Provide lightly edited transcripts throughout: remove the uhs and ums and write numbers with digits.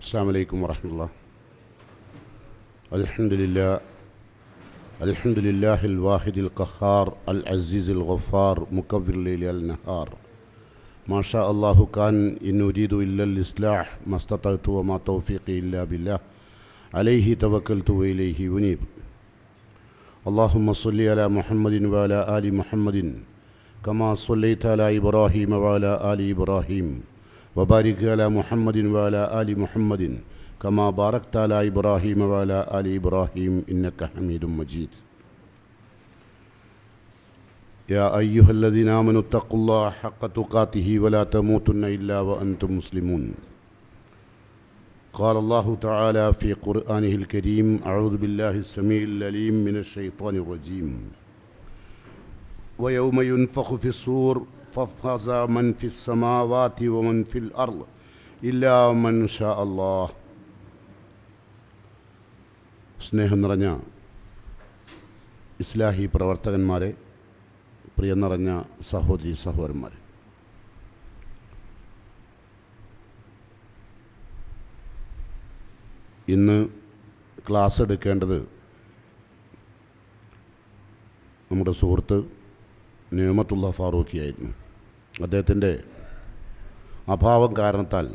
السلام عليكم ورحمة الله. الحمد لله الواحد القهار العزيز الغفار مكبر الليل النهار. ما شاء الله كان إن أريد إلا الإصلاح ما استطعت وما توفيقي إلا بالله عليه توكلت وإليه أنيب. اللهم صل على محمد وعلى آل محمد كما صليت على إبراهيم وعلى آل إبراهيم وبارك على محمد وعلى آل محمد كما باركت على إبراهيم وعلى آل إبراهيم إنك حميد مجيد. يا أيها الذين آمنوا اتقوا الله حق تقاته ولا تموتن إلا وأنتم مسلمون. قال الله تعالى في قرآنه الكريم: أعوذ بالله السميع العليم من الشيطان الرجيم. ويوم ينفخ في الصور ففزع من في السماوات ومن في الأرض إلا من شاء الله. സ്നേഹം നിറഞ്ഞ ഇസ്ലാഹി പ്രവർത്തകന്മാരെ, പ്രിയം നിറഞ്ഞ സഹോദരി സഹോദരന്മാരെ, ഇന്ന് ക്ലാസ് എടുക്കേണ്ടത് നമ്മുടെ സുഹൃത്ത് നിഅമത്തുള്ള ഫാറൂഖിയായിരുന്നു. അദ്ദേഹത്തിൻ്റെ അഭാവം കാരണത്താൽ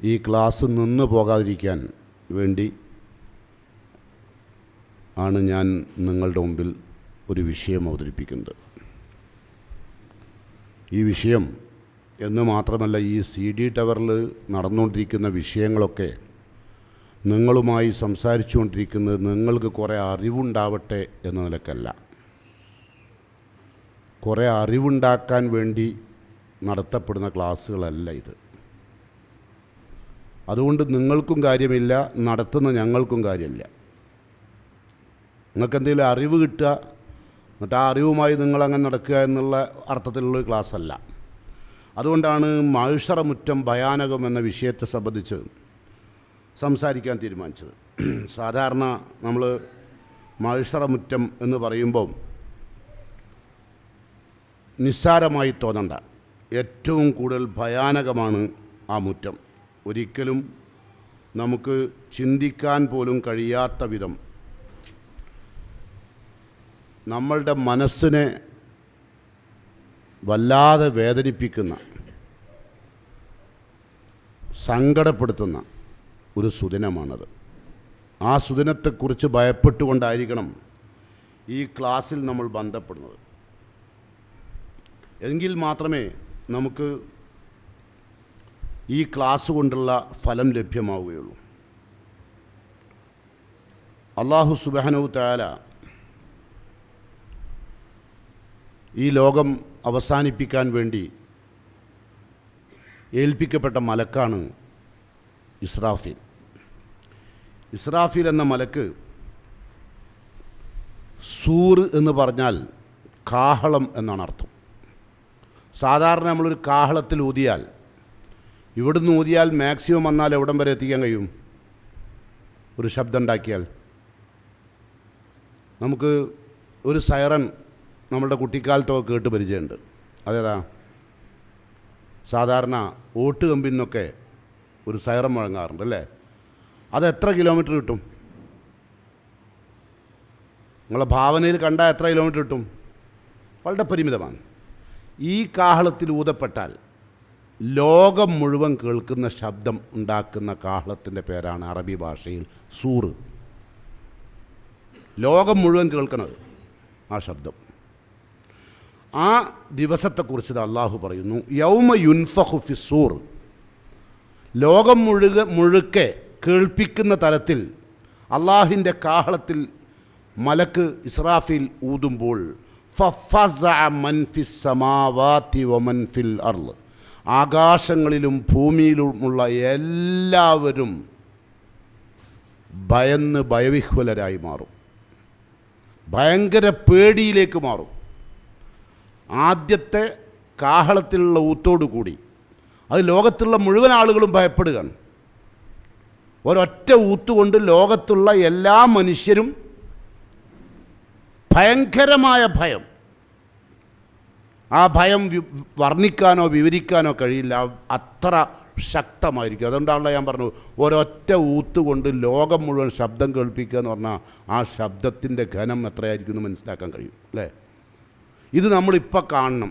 ഈ ക്ലാസ് നിന്ന് പോകാതിരിക്കാൻ വേണ്ടി ആണ് ഞാൻ നിങ്ങളുടെ മുമ്പിൽ ഒരു വിഷയം അവതരിപ്പിക്കുന്നത്. ഈ വിഷയം എന്ന് മാത്രമല്ല, ഈ CD ടവറിൽ നടന്നുകൊണ്ടിരിക്കുന്ന വിഷയങ്ങളൊക്കെ നിങ്ങളുമായി സംസാരിച്ചുകൊണ്ടിരിക്കുന്നത് നിങ്ങൾക്ക് കുറേ അറിവുണ്ടാവട്ടെ എന്ന നിലക്കല്ല, കുറേ അറിവുണ്ടാക്കാൻ വേണ്ടി നടത്തപ്പെടുന്ന ക്ലാസ്സുകളല്ല ഇത്. അതുകൊണ്ട് നിങ്ങൾക്കും കാര്യമില്ല, നടത്തുന്ന ഞങ്ങൾക്കും കാര്യമില്ല. നിങ്ങൾക്ക് എന്തെങ്കിലും അറിവ് കിട്ടുക, എന്നിട്ട് ആ അറിവുമായി നിങ്ങളങ്ങനെ നടക്കുക എന്നുള്ള അർത്ഥത്തിലുള്ള ക്ലാസ്സല്ല. അതുകൊണ്ടാണ് മഅ്ശറ മുറ്റം ഭയാനകം എന്ന വിഷയത്തെ സംബന്ധിച്ച് സംസാരിക്കാൻ തീരുമാനിച്ചത്. സാധാരണ നമ്മൾ മഅ്ശറ മുറ്റം എന്ന് പറയുമ്പം നിസ്സാരമായി തോന്നണ്ട, ഏറ്റവും കൂടുതൽ ഭയാനകമാണ് ആ മുറ്റം. ഒരിക്കലും നമുക്ക് ചിന്തിക്കാൻ പോലും കഴിയാത്ത വിധം നമ്മളുടെ മനസ്സിനെ വല്ലാതെ വേദനിപ്പിക്കുന്ന, സങ്കടപ്പെടുത്തുന്ന ഒരു സുദിനമാണത്. ആ സുദിനത്തെക്കുറിച്ച് ഭയപ്പെട്ടുകൊണ്ടായിരിക്കണം ഈ ക്ലാസ്സിൽ നമ്മൾ ബന്ധപ്പെടുന്നത്. എങ്കിൽ മാത്രമേ നമുക്ക് ഈ ക്ലാസ് കൊണ്ടുള്ള ഫലം ലഭ്യമാവുകയുള്ളൂ. അല്ലാഹു സുബ്ഹാനഹു തആല ഈ ലോകം അവസാനിപ്പിക്കാൻ വേണ്ടി ഏൽപ്പിക്കപ്പെട്ട മലക്കാണ് ഇസ്രാഫീൽ. ഇസ്രാഫീൽ എന്ന മലക്ക് സൂർ എന്ന് പറഞ്ഞാൽ കാഹളം എന്നാണ് അർത്ഥം. സാധാരണ നമ്മളൊരു കാഹളത്തിൽ ഊതിയാൽ, ഇവിടുന്ന് ഊതിയാൽ മാക്സിമം വന്നാൽ എവിടം വരെ എത്തിക്കാൻ കഴിയും? ഒരു ശബ്ദം ഉണ്ടാക്കിയാൽ. നമുക്ക് ഒരു സൈറൻ നമ്മളുടെ കുട്ടിക്കാലത്തൊക്കെ കേട്ട് പരിചയമുണ്ട്. അതേതാ? സാധാരണ ഓട്ട് കമ്പിനൊക്കെ ഒരു സൈറൻ മുഴങ്ങാറുണ്ട് അല്ലേ? അത് എത്ര കിലോമീറ്റർ കിട്ടും? നിങ്ങളെ ഭാവനയിൽ കണ്ടാൽ എത്ര കിലോമീറ്റർ കിട്ടും? വളരെ പരിമിതമാണ്. ഈ കാഹളത്തിൽ ഊതപ്പെട്ടാൽ ലോകം മുഴുവൻ കേൾക്കുന്ന ശബ്ദം ഉണ്ടാക്കുന്ന കാഹളത്തിൻ്റെ പേരാണ് അറബി ഭാഷയിൽ സൂറ്. ലോകം മുഴുവൻ കേൾക്കുന്നത് ആ ശബ്ദം. ആ ദിവസത്തെക്കുറിച്ച് അള്ളാഹു പറയുന്നു, യൗമ യുൻഫഖു ഫിസ്സൂർ. ലോകം മുഴുക്കെ കേൾപ്പിക്കുന്ന തരത്തിൽ അള്ളാഹിൻ്റെ കാഹളത്തിൽ മലക്ക് ഇസ്രാഫീൽ ഊതുമ്പോൾ ഫഫസഅ മൻ ഫിസ് സമാവാതി വമൻ ഫിൽ അർള്, ആകാശങ്ങളിലും ഭൂമിയിലുമുള്ള എല്ലാവരും ഭയന്ന് ഭയവിഹ്വലരായി മാറും, ഭയങ്കര പേടിയിലേക്ക് മാറും. ആദ്യത്തെ കാഹളത്തിലുള്ള ഊത്തോടുകൂടി അത് ലോകത്തുള്ള മുഴുവൻ ആളുകളും ഭയപ്പെടുകയാണ്. ഒരൊറ്റ ഊത്തുകൊണ്ട് ലോകത്തുള്ള എല്ലാ മനുഷ്യരും ഭയങ്കരമായ ഭയം, ആ ഭയം വർണ്ണിക്കാനോ വിവരിക്കാനോ കഴിയില്ല. അത്ര ശക്തമായിരിക്കും. അതുകൊണ്ടാണല്ലോ ഞാൻ പറഞ്ഞു, ഒരൊറ്റ ഊത്ത് കൊണ്ട് ലോകം മുഴുവൻ ശബ്ദം കേൾപ്പിക്കുക എന്ന് പറഞ്ഞാൽ ആ ശബ്ദത്തിൻ്റെ ഘനം എത്രയായിരിക്കും എന്ന് മനസ്സിലാക്കാൻ കഴിയും അല്ലേ? ഇത് നമ്മളിപ്പോൾ കാണണം.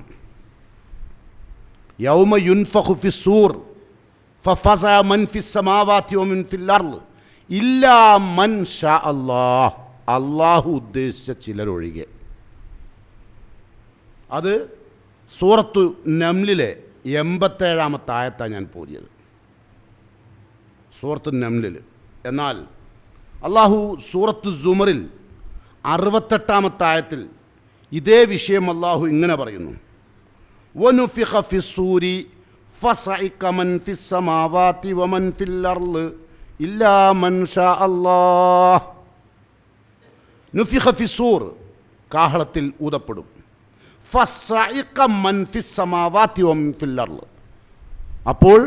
യൗമ യുൻഫഖു ഫിസ്സൂർ ഫഫസഅ മൻ ഫിസ്സമാവാതി വമൻ ഫിൽ അർള് ഇല്ലാ മൻ ഷാ അല്ലാഹ്, അള്ളാഹു ഉദ്ദേശിച്ച ചിലരൊഴികെ. അത് സൂറത്തു നംലിലെ 87-ാമത്തെ ആയത്താണ് ഞാൻ പോരിയത്, സൂറത്തു നംലിൽ. എന്നാൽ അള്ളാഹു സൂറത്തു സുമറിൽ 68-ാമത്തെ ആയത്തിൽ ഇതേ വിഷയം അള്ളാഹു ഇങ്ങനെ പറയുന്നു: വനുഫിഖ ഫിസ്സൂരി ഫസഇക മൻ ഫിസ്സമാവാതി വമൻ ഫിൽ അർള് ഇല്ലാ മൻ ഷാ അല്ലാഹ്. നുഫിഖ ഫിസ്സൂർ, കാഹളത്തിൽ ഊതപ്പെടും. ഫസഇക മൻ ഫിസ്സമാവാതി വമൻ ഫിൽ അർള്, അപ്പോൾ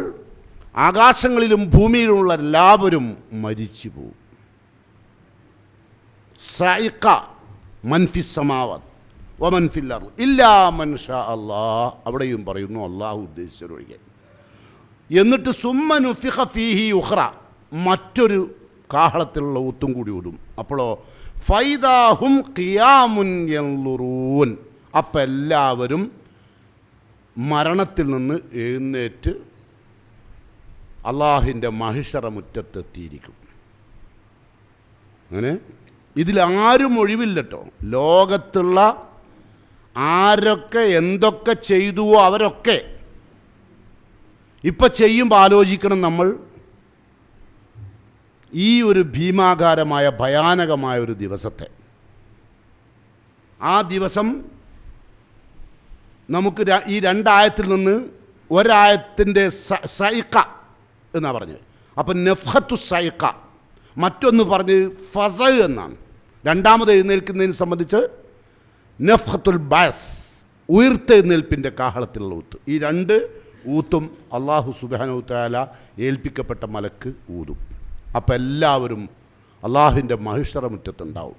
ആകാശങ്ങളിലും ഭൂമിയിലുമുള്ള എല്ലാവരും മരിച്ചു പോകും. സഇക മൻ ഫിസ്സമാവാതി വമൻ ഫിൽ അർള് ഇല്ലാ മൻ ഷാ അല്ലാഹ്, അവിടെയും പറയുന്നു അള്ളാഹു ഉദ്ദേശിച്ചൊഴികെ. എന്നിട്ട് സുമ്മ നുഫിഖ ഫീഹി ഉഖ്റ, മറ്റൊരു കാഹളത്തിലുള്ള ഊത്തും കൂടി ഊതും. അപ്പോഴോ ഫൈദാഹും ഖിയാമുൻ യൻളുറൂൻ, അപ്പം എല്ലാവരും മരണത്തിൽ നിന്ന് എഴുന്നേറ്റ് അള്ളാഹിൻ്റെ മഹിഷറ മുറ്റത്തെത്തിയിരിക്കും. അങ്ങനെ ഇതിലാരും ഒഴിവില്ലട്ടോ. ലോകത്തുള്ള ആരൊക്കെ എന്തൊക്കെ ചെയ്തുവോ അവരൊക്കെ ഇപ്പം ചെയ്യുമ്പോൾ ആലോചിക്കണം നമ്മൾ, ഈ ഒരു ഭീമാകാരമായ ഭയാനകമായ ഒരു ദിവസത്തെ. ആ ദിവസം നമുക്ക് ഈ രണ്ടായത്തിൽ നിന്ന് ഒരായത്തിൻ്റെ സൈഖ എന്നാണ് പറഞ്ഞത്. അപ്പം നഫ്ഖത്തു സൈഖ, മറ്റൊന്ന് പറഞ്ഞ് ഫസ എന്നാണ്. രണ്ടാമത് എഴുന്നേൽക്കുന്നതിനെ സംബന്ധിച്ച് നഫ്ഖത്തുൽ ബഅസ്, ഉയർത്തെഴുന്നേൽപ്പിൻ്റെ കാഹളത്തിലുള്ള ഊത്ത്. ഈ രണ്ട് ഊത്തും അള്ളാഹു സുബ്ഹാനഹു തആല ഏൽപ്പിക്കപ്പെട്ട മലക്ക് ഊതും. അപ്പം എല്ലാവരും അള്ളാഹുവിൻ്റെ മഹിഷറ മുറ്റത്തുണ്ടാവും.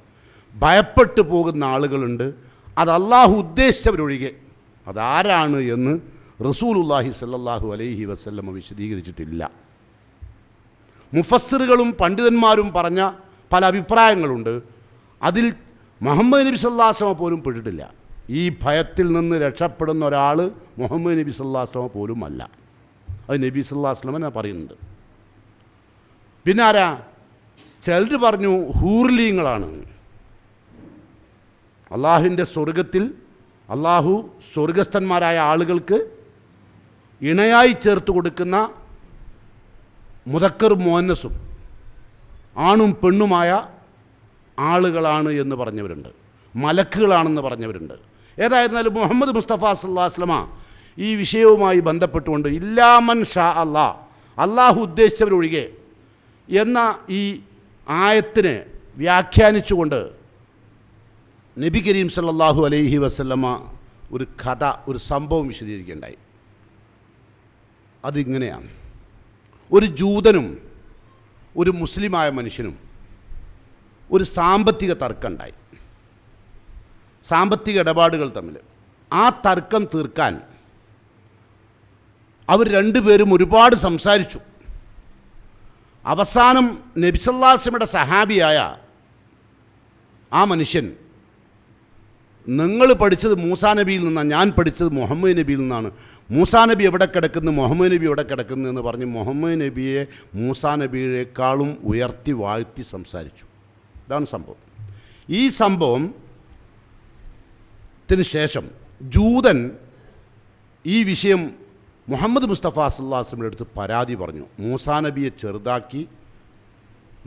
ഭയപ്പെട്ടു പോകുന്ന ആളുകളുണ്ട്, അത് അള്ളാഹു ഉദ്ദേശിച്ചവരൊഴികെ. അതാരാണ് എന്ന് റസൂലുള്ളാഹി സ്വല്ലല്ലാഹു അലൈഹി വസല്ലമ വിശദീകരിച്ചിട്ടില്ല. മുഫസ്സിറുകളും പണ്ഡിതന്മാരും പറഞ്ഞ പല അഭിപ്രായങ്ങളുണ്ട്. അതിൽ മുഹമ്മദ് നബി സല്ലല്ലാഹു അലൈഹി വസല്ലമ പോലും പെട്ടിട്ടില്ല. ഈ ഭയത്തിൽ നിന്ന് രക്ഷപ്പെടുന്ന ഒരാൾ മുഹമ്മദ് നബി സല്ലല്ലാഹു അലൈഹി വസല്ലമ പോലും അല്ല. അത് നബി സല്ലല്ലാഹു അലൈഹി വസല്ലമ പറയുന്നുണ്ട്. പിന്നെ ആരാ? ചിലർ പറഞ്ഞു ഹൂർലീങ്ങളാണ്. അള്ളാഹുവിൻ്റെ സ്വർഗത്തിൽ അള്ളാഹു സ്വർഗസ്ഥന്മാരായ ആളുകൾക്ക് ഇണയായി ചേർത്ത് കൊടുക്കുന്ന മുദക്കർ മുഅന്നസും ആണും പെണ്ണുമായ ആളുകളാണ് എന്ന് പറഞ്ഞവരുണ്ട്, മലക്കുകളാണെന്ന് പറഞ്ഞവരുണ്ട്. ഏതായിരുന്നാലും മുഹമ്മദ് മുസ്തഫ സല്ലല്ലാഹു അലൈഹി വസല്ലമ ഈ വിഷയവുമായി ബന്ധപ്പെട്ടുകൊണ്ട് ഇല്ലാ മൻ ഷാ അല്ലാഹ്, അള്ളാഹു ഉദ്ദേശിച്ചവരൊഴികെ എന്ന ഈ ആയത്തിനെ വ്യാഖ്യാനിച്ചുകൊണ്ട് നബി കരീം സല്ലല്ലാഹു അലൈഹി വസല്ലമ ഒരു കഥ, ഒരു സംഭവം വിശദീകരിക്കുകയുണ്ടായി. അതിങ്ങനെയാണ്: ഒരു ജൂതനും ഒരു മുസ്ലിമായ മനുഷ്യനും ഒരു സാമ്പത്തിക തർക്കമുണ്ടായി, സാമ്പത്തിക ഇടപാടുകൾ തമ്മിൽ. ആ തർക്കം തീർക്കാൻ അവർ രണ്ടുപേരും ഒരുപാട് സംസാരിച്ചു. അവസാനം നബി സല്ലല്ലാഹു അലൈഹി വസല്ലമയുടെ സഹാബിയായ ആ മനുഷ്യൻ, നിങ്ങൾ പഠിച്ചത് മൂസാ നബിയിൽ നിന്നാണ്, ഞാൻ പഠിച്ചത് മുഹമ്മദ് നബിയിൽ നിന്നാണ്, മൂസാ നബി എവിടെ കിടക്കുന്നു, മുഹമ്മദ് നബി എവിടെ കിടക്കുന്നു എന്ന് പറഞ്ഞ് മുഹമ്മദ് നബിയെ മൂസാ നബിയേക്കാളും ഉയർത്തി വാഴ്ത്തി സംസാരിച്ചു. ഇതാണ് സംഭവം. ഈ സംഭവത്തിന് ശേഷം ജൂതൻ ഈ വിഷയം മുഹമ്മദ് മുസ്തഫ സല്ലല്ലാഹു അലൈഹി വസല്ലമയുടെ അടുത്ത് പരാതി പറഞ്ഞു. മൂസാ നബിയെ ചെറുതാക്കി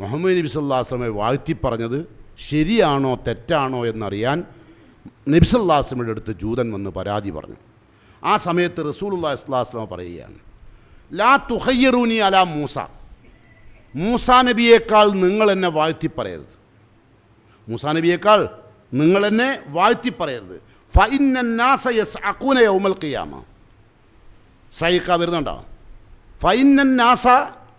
മുഹമ്മദ് നബി സല്ലല്ലാഹു അലൈഹി വസല്ലമയെ വാഴ്ത്തി പറഞ്ഞത് ശരിയാണോ തെറ്റാണോ എന്നറിയാൻ നബി സല്ലല്ലാഹു അലൈഹി വസല്ലമയുടെ അടുത്ത് ജൂതൻ വന്ന് പരാതി പറഞ്ഞു. ആ സമയത്ത് റസൂലുള്ളാഹി സ്വല്ലല്ലാഹു അലൈഹി വസല്ലം പറയുകയാണ്: ലാ തുഖയ്യിറൂനി അലാ മൂസ, മൂസാ നബിയേക്കാൾ നിങ്ങൾ എന്നെ വാഴ്ത്തി പറയരുത്, മൂസാ നബിയേക്കാൾ നിങ്ങൾ എന്നെ വാഴ്ത്തി പറയരുത്. ഫഇന്നൻ നാസ യസ്അഖൂന യൗമൽ ഖിയാമ, സൈഖ വരുന്നുണ്ടോ? ഫഇന്നൻ നാസ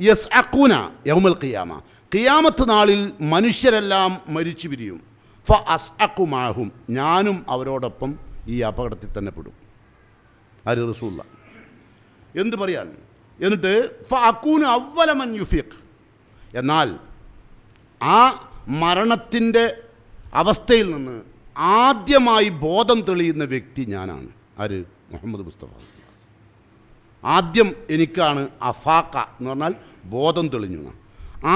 യസ്അഖൂന യൗമൽ ഖിയാമ, ഖിയാമത്ത് നാളിൽ മനുഷ്യരെല്ലാം മരിച്ചു പിരിയും. ഫ അസ്അഖു മാഹും, ഞാനും അവരോടൊപ്പം ഈ അപകടത്തിൽ തന്നെ പെടും. ആര്? റസൂലുള്ള. എന്ത് പറയാൻ? എന്നിട്ട് ഫഅകൂനു അവ്വല മൻ യുഫീഖ്, എന്നാൽ ആ മരണത്തിൻ്റെ അവസ്ഥയിൽ നിന്ന് ആദ്യമായി ബോധം തെളിയുന്ന വ്യക്തി ഞാനാണ്. ആര്? മുഹമ്മദ് മുസ്തഫ. ആദ്യം എനിക്കാണ് അഫാക്ക എന്ന് പറഞ്ഞാൽ ബോധം തെളിഞ്ഞു.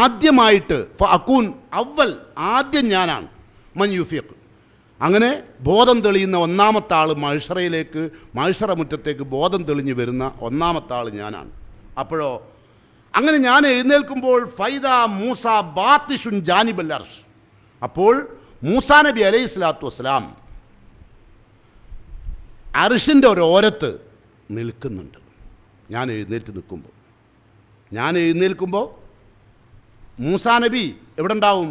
ആദ്യമായിട്ട് ഫഅകൂൻ അവൽ, ആദ്യം ഞാനാണ് മൻ യുഫീഖ്. അങ്ങനെ ബോധം തെളിയുന്ന ഒന്നാമത്തെ ആൾ മഹ്ശറയിലേക്ക്, മഹ്ശറ മുറ്റത്തേക്ക് ബോധം തെളിഞ്ഞു വരുന്ന ഒന്നാമത്തെ ആൾ ഞാനാണ്. അപ്പോഴോ അങ്ങനെ ഞാൻ എഴുന്നേൽക്കുമ്പോൾ ഫൈദ മൂസ ബാത്തിഷുൻ ജാനിബൽ അർഷ്, അപ്പോൾ മൂസാ നബി അലൈഹി സ്വലാത്തു വസ്സലാം അർഷിൻ്റെ ഒരോരത്ത് നിൽക്കുന്നുണ്ട്. ഞാൻ എഴുന്നേൽക്കുമ്പോൾ മൂസാ നബി എവിടെ ഉണ്ടാവും?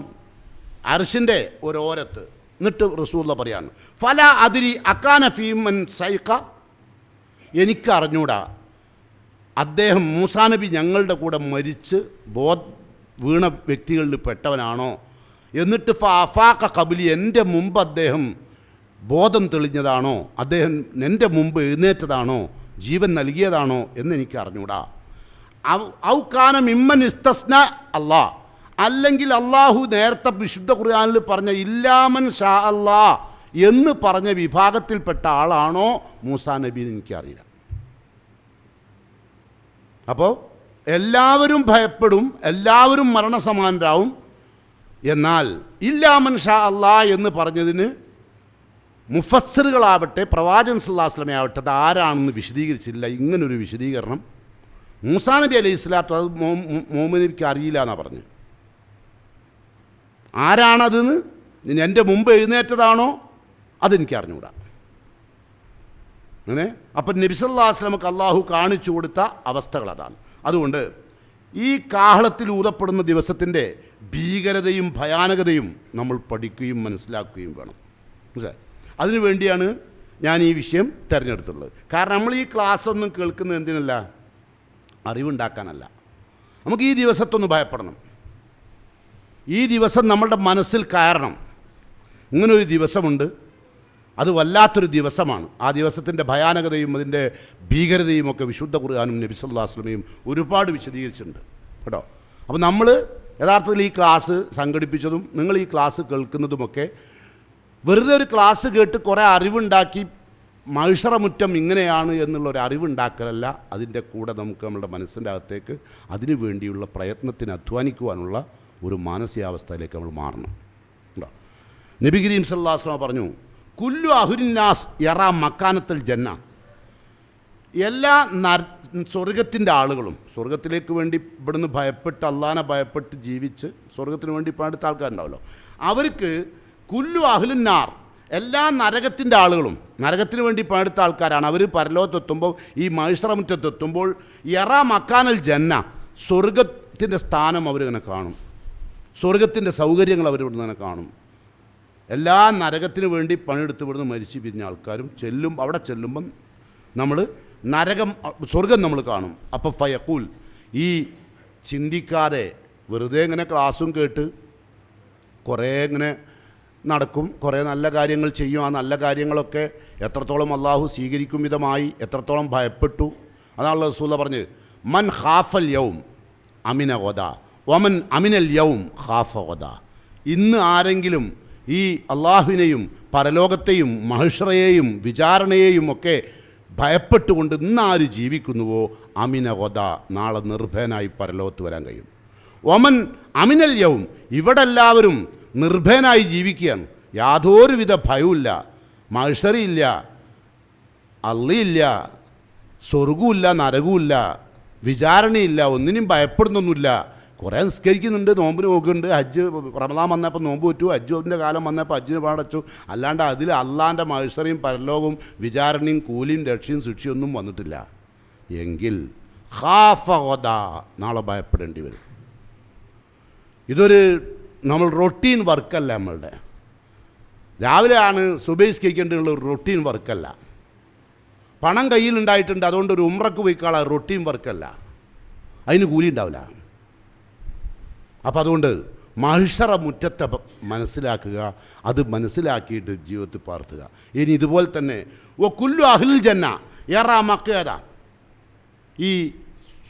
അർഷിൻ്റെ ഒരോരത്ത്. എന്നിട്ട് റസൂലുള്ള പറയാണ് ഫല അതിരി അക്കാന ഫീമൻ സൈഖ, എനിക്കറിഞ്ഞൂടാ അദ്ദേഹം മൂസാ നബി ഞങ്ങളുടെ കൂടെ മരിച്ച് വീണ വ്യക്തികളിൽ പെട്ടവനാണോ, എന്നിട്ട് ഫാഫാക്ക കബിലി എൻ്റെ മുമ്പ് അദ്ദേഹം ബോധം തെളിഞ്ഞതാണോ, അദ്ദേഹം എൻ്റെ മുമ്പ് എഴുന്നേറ്റതാണോ, ജീവൻ നൽകിയതാണോ എന്നെനിക്ക് അറിഞ്ഞൂടാ. ഔ കാന മിമ്മൻ ഇസ്തസ്ന അല്ലാ, അല്ലെങ്കിൽ അള്ളാഹു നേരത്തെ വിശുദ്ധ ഖുർആനിൽ പറഞ്ഞ ഇല്ലാമൻ ഷാ അല്ലാ എന്ന് പറഞ്ഞ വിഭാഗത്തിൽപ്പെട്ട ആളാണോ മൂസാ നബി എന്ന് എനിക്കറിയില്ല. അപ്പോൾ എല്ലാവരും ഭയപ്പെടും, എല്ലാവരും മരണസമാനരാവും. എന്നാൽ ഇല്ലാമൻ ഷാ അല്ലാ എന്ന് പറഞ്ഞതിന് മുഫസ്സിറുകളാവട്ടെ പ്രവാചകൻ സല്ലല്ലാഹു അലൈഹി വസല്ലം ആവട്ടെ അത് ആരാണെന്ന് വിശദീകരിച്ചില്ല. ഇങ്ങനൊരു വിശദീകരണം മൂസാ നബി അലൈഹി സ്വലാത്തു അത് മുഅ്മിനീങ്ങൾക്ക് അറിയില്ല എന്നാണ് പറഞ്ഞത്. ആരാണതെന്ന്, എൻ്റെ മുമ്പ് എഴുന്നേറ്റതാണോ അതെനിക്ക് അറിഞ്ഞുകൂടാ. അങ്ങനെ അപ്പം നബി സല്ലല്ലാഹു അലൈഹി വസല്ലമക്ക് അള്ളാഹു കാണിച്ചു കൊടുത്ത അവസ്ഥകൾ അതാണ്. അതുകൊണ്ട് ഈ കാഹളത്തിൽ ഊതപ്പെടുന്ന ദിവസത്തിൻ്റെ ഭീകരതയും ഭയാനകതയും നമ്മൾ പഠിക്കുകയും മനസ്സിലാക്കുകയും വേണം. മനസ്സിലായി? അതിനു വേണ്ടിയാണ് ഞാൻ ഈ വിഷയം തിരഞ്ഞെടുത്തുള്ളത്. കാരണം നമ്മൾ ഈ ക്ലാസ് ഒന്നും കേൾക്കുന്നത് എന്തിനല്ല? അറിവുണ്ടാക്കാനല്ല. നമുക്ക് ഈ ദിവസത്തൊന്ന് ഭയപ്പെടണം. ഈ ദിവസം നമ്മളുടെ മനസ്സിൽ കയറണം. ഇങ്ങനൊരു ദിവസമുണ്ട്, അത് വല്ലാത്തൊരു ദിവസമാണ്. ആ ദിവസത്തിൻ്റെ ഭയാനകതയും അതിൻ്റെ ഭീകരതയും ഒക്കെ വിശുദ്ധ ഖുർആനും നബി സല്ലല്ലാഹു അലൈഹി വസല്ലമയും ഒരുപാട് വിശദീകരിച്ചിട്ടുണ്ട് കേട്ടോ. അപ്പോൾ നമ്മൾ യഥാർത്ഥത്തിൽ ഈ ക്ലാസ് സംഘടിപ്പിച്ചതും നിങ്ങൾ ഈ ക്ലാസ് കേൾക്കുന്നതുമൊക്കെ വെറുതെ ഒരു ക്ലാസ് കേട്ട് കുറേ അറിവുണ്ടാക്കി മഹ്ശറ മുറ്റം ഇങ്ങനെയാണ് എന്നുള്ളൊരു അറിവുണ്ടാക്കലല്ല. അതിൻ്റെ കൂടെ നമുക്ക് നമ്മുടെ മനസ്സിൻ്റെ അകത്തേക്ക് അതിനു വേണ്ടിയുള്ള പ്രയത്നത്തിന് അധ്വാനിക്കുവാനുള്ള ഒരു മാനസികാവസ്ഥയിലേക്ക് നമ്മൾ മാറണം കേട്ടോ. നബി കരീം സല്ലല്ലാഹു അലൈഹി വസല്ലം പറഞ്ഞു കുല്ലു അഹുരിന്നാസ് യറാ മക്കാനത്തുൽ ജന്ന, എല്ലാ സ്വർഗത്തിൻ്റെ ആളുകളും, സ്വർഗത്തിലേക്ക് വേണ്ടി ഇവിടുന്ന് ഭയപ്പെട്ട് അള്ളാനെ ഭയപ്പെട്ട് ജീവിച്ച് സ്വർഗത്തിന് വേണ്ടി പാടുത്ത ആൾക്കാരുണ്ടാവല്ലോ, അവർക്ക് കുല്ലു അഹ്ലുന്നാർ, എല്ലാ നരകത്തിൻ്റെ ആളുകളും നരകത്തിന് വേണ്ടി പാടുത്ത ആൾക്കാരാണ്. അവർ പരലോകത്തെത്തുമ്പോൾ, ഈ മഹ്ശറ മുറ്റത്തെത്തുമ്പോൾ യറാ മക്കാനൽ ജന്ന, സ്വർഗത്തിൻ്റെ സ്ഥാനം അവരിങ്ങനെ കാണും, സ്വർഗത്തിൻ്റെ സൗകര്യങ്ങൾ അവരിവിടെ നിന്ന് കാണും. എല്ലാ നരകത്തിന് വേണ്ടി പണിയെടുത്ത് ഇവിടുന്ന് മരിച്ചു പിരിഞ്ഞ ആൾക്കാരും അവിടെ ചെല്ലുമ്പം നമ്മൾ സ്വർഗം നമ്മൾ കാണും. അപ്പോൾ ഫയഖൂൽ, ഈ ചിന്തിക്കാതെ വെറുതെ ഇങ്ങനെ ക്ലാസ്സും കേട്ട് കുറേ ഇങ്ങനെ നടക്കും, കുറേ നല്ല കാര്യങ്ങൾ ചെയ്യും. ആ നല്ല കാര്യങ്ങളൊക്കെ എത്രത്തോളം അള്ളാഹു സ്വീകരിക്കും വിധമായി, എത്രത്തോളം ഭയപ്പെട്ടു, അതാണല്ലോ റസൂലുള്ളാഹി പറഞ്ഞത് മൻ ഖാഫൽ യൗം അമിന ഗദ വമൻ അമിനൽ യൗം ഖാഫ ഗദ. ഇന്ന് ആരെങ്കിലും ഈ അള്ളാഹുവിനെയും പരലോകത്തെയും മഹ്ശറയെയും വിചാരണയെയും ഒക്കെ ഭയപ്പെട്ടുകൊണ്ട് ഇന്നാര് ജീവിക്കുന്നുവോ അമിന ഗദ, നാളെ നിർഭയനായി പരലോകത്ത് വരാൻ കഴിയും. ഒമൻ അമിനൽ യൗം, ഇവിടെ എല്ലാവരും നിർഭയനായി ജീവിക്കുകയാണ്, യാതൊരുവിധ ഭയവുമില്ല, മഹ്ശറിയില്ല, അള്ളിയില്ല, സ്വർഗവുമില്ല, നരകവുമില്ല, വിചാരണയില്ല, ഒന്നിനും ഭയപ്പെടുന്നൊന്നുമില്ല. കുറേ നിസ്കരിക്കുന്നുണ്ട്, നോമ്പിന് നോക്കുന്നുണ്ട്, ഹജ്ജ് റമദാൻ വന്നപ്പോൾ നോമ്പ് പറ്റു, ഹജ്ജിൻ്റെ കാലം വന്നപ്പോൾ ഹജ്ജിന് പാടച്ചു, അല്ലാണ്ട് അതിൽ അള്ളാൻ്റെ മഹ്ശറയും പരലോകവും വിചാരണയും കൂലിയും രക്ഷയും ശിക്ഷയൊന്നും വന്നിട്ടില്ല എങ്കിൽ ഖാഫ ഗദ, നാളെ ഭയപ്പെടേണ്ടി വരും. ഇതൊരു നമ്മൾ റൊട്ടീൻ വർക്കല്ല. നമ്മളുടെ രാവിലെയാണ് സുബഹി നിസ്കരിക്കേണ്ടിയുള്ള ഒരു റൊട്ടീൻ വർക്കല്ല. പണം കയ്യിലുണ്ടായിട്ടുണ്ട് അതുകൊണ്ട് ഒരു ഉംറക്ക് പോയിക്കാളാ റൊട്ടീൻ വർക്കല്ല, അതിന് കൂലി ഉണ്ടാവില്ല. അപ്പോൾ അതുകൊണ്ട് മഹ്ശറ മുറ്റത്തെ മനസ്സിലാക്കുക, അത് മനസ്സിലാക്കിയിട്ട് ജീവിതത്തിൽ പാർത്തുക. ഇനി ഇതുപോലെ തന്നെ കുല്ലു അഹ്ലുൽ ജന്ന യറാ മഖ്അദ, ഈ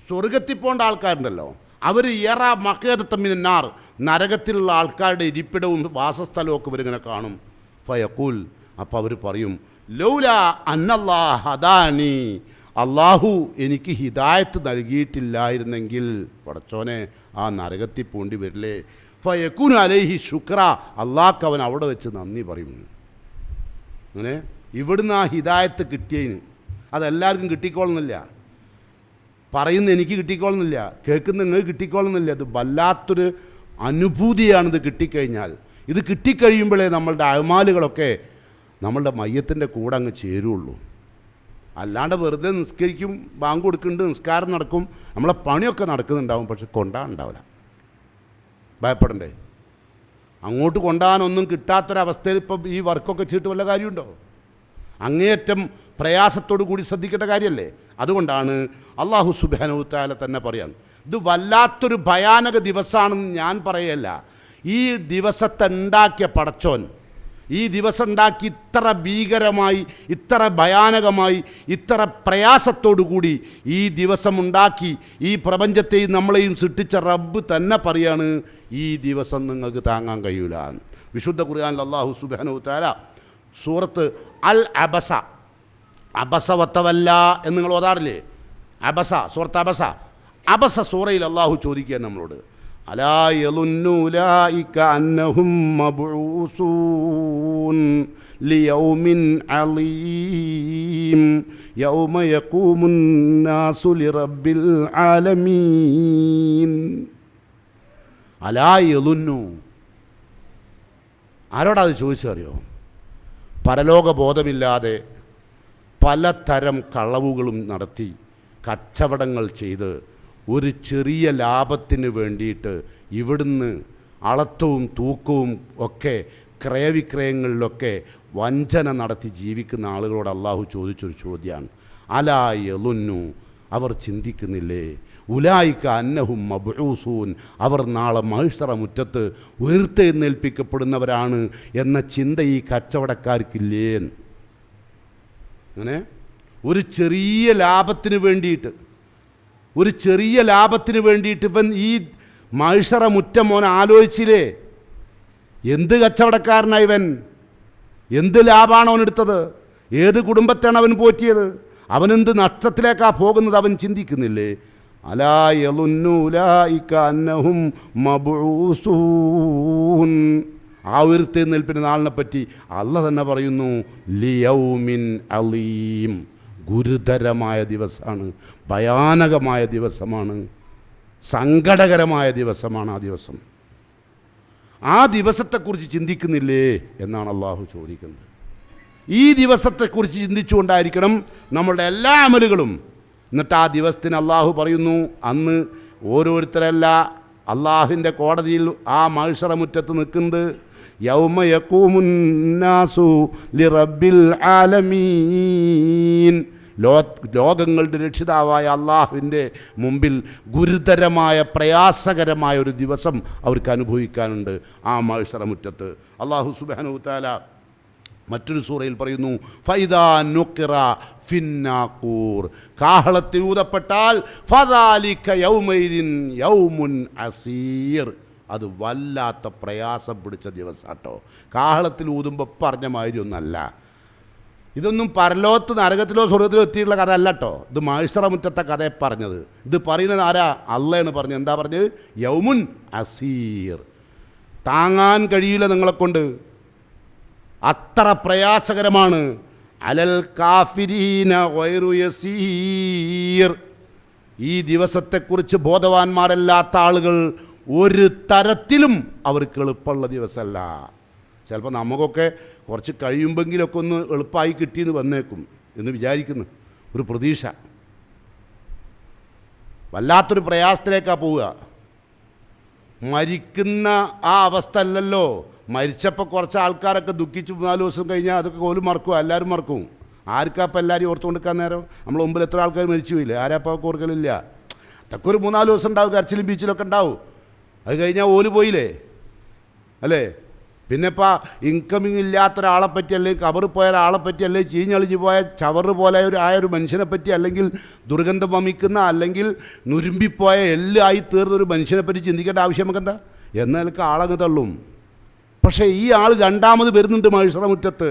സ്വർഗത്തിൽ പോകേണ്ട ആൾക്കാരുണ്ടല്ലോ, അവർ യറ മഖേദത്തമ്മിനാർ, നരകത്തിലുള്ള ആൾക്കാരുടെ ഇരിപ്പിടവും വാസസ്ഥലവും ഒക്കെ ഇവരിങ്ങനെ കാണും. ഫയഖൂൽ, അപ്പോൾ അവർ പറയും, ലൗല അന്നല്ലാഹ ഹദാനി, അള്ളാഹു എനിക്ക് ഹിദായത്ത് നൽകിയിട്ടില്ലായിരുന്നെങ്കിൽ പടച്ചോനെ ആ നരകത്തിൽ പോണ്ടി വരില്ലേ. ഫയക്കൂൻ അലൈഹി ശുക്ര, അള്ളാഹ്ക്ക് അവൻ അവിടെ വെച്ച് നന്ദി പറയും. അങ്ങനെ ഇവിടുന്ന് ആ ഹിദായത്ത് കിട്ടിയതിന് അതെല്ലാവർക്കും കിട്ടിക്കോളുന്നില്ല, പറയുന്ന എനിക്ക് കിട്ടിക്കോളുന്നില്ല, കേൾക്കുന്ന നിങ്ങൾക്ക് കിട്ടിക്കോളുന്നില്ല. അത് വല്ലാത്തൊരു അനുഭൂതിയാണിത് കിട്ടിക്കഴിഞ്ഞാൽ. ഇത് കിട്ടിക്കഴിയുമ്പോഴേ നമ്മളുടെ അഅ്മാലുകളൊക്കെ നമ്മളുടെ മയ്യത്തിൻ്റെ കൂടെ അങ്ങ് ചേരുള്ളൂ. അല്ലാണ്ട് വെറുതെ നിസ്കരിക്കും, ബാങ്ക് കൊടുക്കുന്നുണ്ട്, നിസ്കാരം നടക്കും, നമ്മളെ പണിയൊക്കെ നടക്കുന്നുണ്ടാവും, പക്ഷെ കൊണ്ടാണ്ടാവില്ല. ഭയപ്പെടണ്ടേ? അങ്ങോട്ട് കൊണ്ടാനൊന്നും കിട്ടാത്തൊരവസ്ഥയിൽ ഇപ്പം ഈ വർക്കൊക്കെ ചെയ്തിട്ട് വല്ല കാര്യമുണ്ടോ? അങ്ങേയറ്റം പ്രയാസത്തോടു കൂടി ശ്രദ്ധിക്കേണ്ട കാര്യമല്ലേ. അതുകൊണ്ടാണ് അള്ളാഹു സുബ്ഹാനഹു തആല തന്നെ പറയാണ്, ഇത് വല്ലാത്തൊരു ഭയാനക ദിവസമാണെന്ന് ഞാൻ പറയല്ല. ഈ ദിവസത്തെ ഉണ്ടാക്കിയ പടച്ചോൻ, ഈ ദിവസം ഉണ്ടാക്കി ഇത്ര ഭീകരമായി, ഇത്ര ഭയാനകമായി, ഇത്ര പ്രയാസത്തോടു കൂടി ഈ ദിവസം ഉണ്ടാക്കി ഈ പ്രപഞ്ചത്തെയും നമ്മളെയും സൃഷ്ടിച്ച റബ്ബ് തന്നെ പറയാണ്, ഈ ദിവസം നിങ്ങൾക്ക് താങ്ങാൻ കഴിയൂല. വിശുദ്ധ ഖുർആനിൽ അല്ലാഹു സുബ്ഹാനഹു തആല സൂറത്ത് അൽ അബസ, അബസ വത്തവല്ല എന്ന് നിങ്ങൾ ഓതാറില്ലേ? അബസ, സൂറത്ത് അബസ. അബസ സൂറയിൽ അല്ലാഹു ചോദിക്കുകയാണ് നമ്മളോട്, അലാ യളുന്നു ഉലൈക അന്നഹും മബ്ഊസൂൻ ലിയൗമിൻ അലീം യൗമ യഖൂമുൻ നാസു ലിറബ്ബിൽ ആലമീൻ. അലാ യളുന്നു, ആരോടാ അത് ചോദിച്ചറിയോ? പരലോക ബോധമില്ലാതെ പലതരം കളവുകളും നടത്തി കച്ചവടങ്ങൾ ചെയ്ത് ഒരു ചെറിയ ലാഭത്തിന് വേണ്ടിയിട്ട് ഇവിടുന്ന് അളത്തവും തൂക്കവും ഒക്കെ ക്രയവിക്രയങ്ങളിലൊക്കെ വഞ്ചന നടത്തി ജീവിക്കുന്ന ആളുകളോട് അള്ളാഹു ചോദിച്ചൊരു ചോദ്യമാണ്, അലാ യളുന്നു, അവർ ചിന്തിക്കുന്നില്ലേ, ഉലായിക അന്നഹും മബ്ഊസൂൻ, അവർ നാളെ മഹ്ശറ മുറ്റത്ത് ഉയർത്തെഴുന്നേൽപ്പിക്കപ്പെടുന്നവരാണ് എന്ന ചിന്ത ഈ കച്ചവടക്കാർക്കില്ലേ? അങ്ങനെ ഒരു ചെറിയ ലാഭത്തിന് വേണ്ടിയിട്ട്, ഒരു ചെറിയ ലാഭത്തിന് വേണ്ടിയിട്ട് ഇവൻ ഈ മഹ്ശറ മുറ്റം മോൻ ആലോചിച്ചില്ലേ? എന്ത് കച്ചവടക്കാരനാണ് ഇവൻ? എന്ത് ലാഭമാണ് അവൻ എടുത്തത്? ഏത് കുടുംബത്തെയാണ് അവൻ പോറ്റിയത്? അവനെന്ത് നഷ്ടത്തിലേക്കാണ് പോകുന്നത്? അവൻ ചിന്തിക്കുന്നില്ലേ? അലാ യളുന്നു ഉലൈക അന്നഹും മബ്ഊസൂൻ. ആ ഉയർത്തെഴുന്നേൽപ്പിൻ്റെ നാളിനെ പറ്റി അല്ലാഹ് തന്നെ പറയുന്നു, ലിയൗമിൻ അലീം, ഗുരുതരമായ ദിവസമാണ്, ഭയാനകമായ ദിവസമാണ്, സങ്കടകരമായ ദിവസമാണ് ആ ദിവസം. ആ ദിവസത്തെക്കുറിച്ച് ചിന്തിക്കുന്നില്ലേ എന്നാണ് അള്ളാഹു ചോദിക്കുന്നത്. ഈ ദിവസത്തെക്കുറിച്ച് ചിന്തിച്ചുകൊണ്ടായിരിക്കണം നമ്മളുടെ എല്ലാ അമലുകളും. എന്നിട്ട് ആ ദിവസത്തിന് അള്ളാഹു പറയുന്നു, അന്ന് ഓരോരുത്തരല്ല അള്ളാഹുവിൻ്റെ കോടതിയിൽ ആ മഹ്ശറ മുറ്റത്ത് നിൽക്കുന്നത്, യൗമ യഖൂമുൻ നാസു ലിറബ്ബിൽ ആലമീൻ, ലോകങ്ങളുടെ രക്ഷിതാവായ അള്ളാഹുവിൻ്റെ മുമ്പിൽ ഗുരുതരമായ പ്രയാസകരമായ ഒരു ദിവസം അവർക്ക് അനുഭവിക്കാനുണ്ട് ആ മഹ്ശറ മുറ്റത്ത്. അള്ളാഹു സുബ്ഹാനഹു തആല മറ്റൊരു സൂറയിൽ പറയുന്നു, ഫൈദാ നുഖിറ ഫിന്നാഖൂർ, കാഹളത്തിൽ ഊതപ്പെട്ടാൽ ഫദാലിക യൗമൈദിൻ യൗമുൻ അസീർ, അത് വല്ലാത്ത പ്രയാസം പിടിച്ച ദിവസാട്ടോ. കാഹളത്തിൽ ഊതുമ്പോൾ പറഞ്ഞ മാതിരി ഒന്നല്ല. ഇതൊന്നും പരലോകത്ത് നരകത്തിലോ സ്വർഗത്തിലോ എത്തിയിട്ടുള്ള കഥ അല്ല കേട്ടോ. ഇത് മഹ്ശറ മുറ്റത്തെ കഥയെ പറഞ്ഞത്. ഇത് പറയുന്നത് ആരാ? അള്ളയാണ് പറഞ്ഞത്. എന്താ പറഞ്ഞത്? യൗമുൻ അസീർ, താങ്ങാൻ കഴിയില്ല നിങ്ങളെക്കൊണ്ട്, അത്ര പ്രയാസകരമാണ്. അലൽ കാഫിരീന ഗൈറു യസീർ, ഈ ദിവസത്തെക്കുറിച്ച് ബോധവാന്മാരല്ലാത്ത ആളുകൾ ഒരു തരത്തിലും അവർക്ക് എളുപ്പമുള്ള ദിവസമല്ല. ചിലപ്പോൾ നമുക്കൊക്കെ കുറച്ച് കഴിയുമ്പോഴെങ്കിലൊക്കെ ഒന്ന് എളുപ്പമായി കിട്ടിയെന്ന് വന്നേക്കും എന്ന് വിചാരിക്കുന്നു, ഒരു പ്രതീക്ഷ. വല്ലാത്തൊരു പ്രയാസത്തിലേക്കാണ് പോവുക. മരിക്കുന്ന ആ അവസ്ഥ അല്ലല്ലോ. മരിച്ചപ്പോൾ കുറച്ച് ആൾക്കാരൊക്കെ ദുഃഖിച്ച് 4 ദിവസം കഴിഞ്ഞാൽ അതൊക്കെ ഓലും മറക്കും, എല്ലാവരും മറക്കും. ആർക്കാപ്പോൾ എല്ലാവരും ഓർത്ത് കൊടുക്കാൻ നേരം? നമ്മൾ മുമ്പിൽ എത്ര ആൾക്കാർ മരിച്ചു പോയില്ലേ? ആരാപ്പോൾ ഓർക്കലില്ല. അതൊക്കെ ഒരു 3-4 ദിവസം ഉണ്ടാവും, കരച്ചിലും ബീച്ചിലൊക്കെ ഉണ്ടാവും. അത് കഴിഞ്ഞാൽ ഓല് പോയില്ലേ അല്ലേ? പിന്നെ ഇപ്പോൾ ഇൻകമിങ് ഇല്ലാത്തൊരാളെ പറ്റി, അല്ലെങ്കിൽ കബറ് പോയ ഒരാളെ പറ്റി, അല്ലെങ്കിൽ ചീഞ്ഞളിഞ്ഞു പോയ ചവറ് പോലെ ആയൊരു മനുഷ്യനെ പറ്റി, അല്ലെങ്കിൽ ദുർഗന്ധം വമിക്കുന്ന, അല്ലെങ്കിൽ നുരുമ്പിപ്പോയ എല്ലായി തീർന്നൊരു മനുഷ്യനെ പറ്റി ചിന്തിക്കേണ്ട ആവശ്യം നമുക്കെന്താ? എന്നൊക്കെ ആളങ്ങ് തള്ളും. പക്ഷേ ഈ ആൾ രണ്ടാമത് വരുന്നുണ്ട് മഹ്ശറ മുറ്റത്ത്.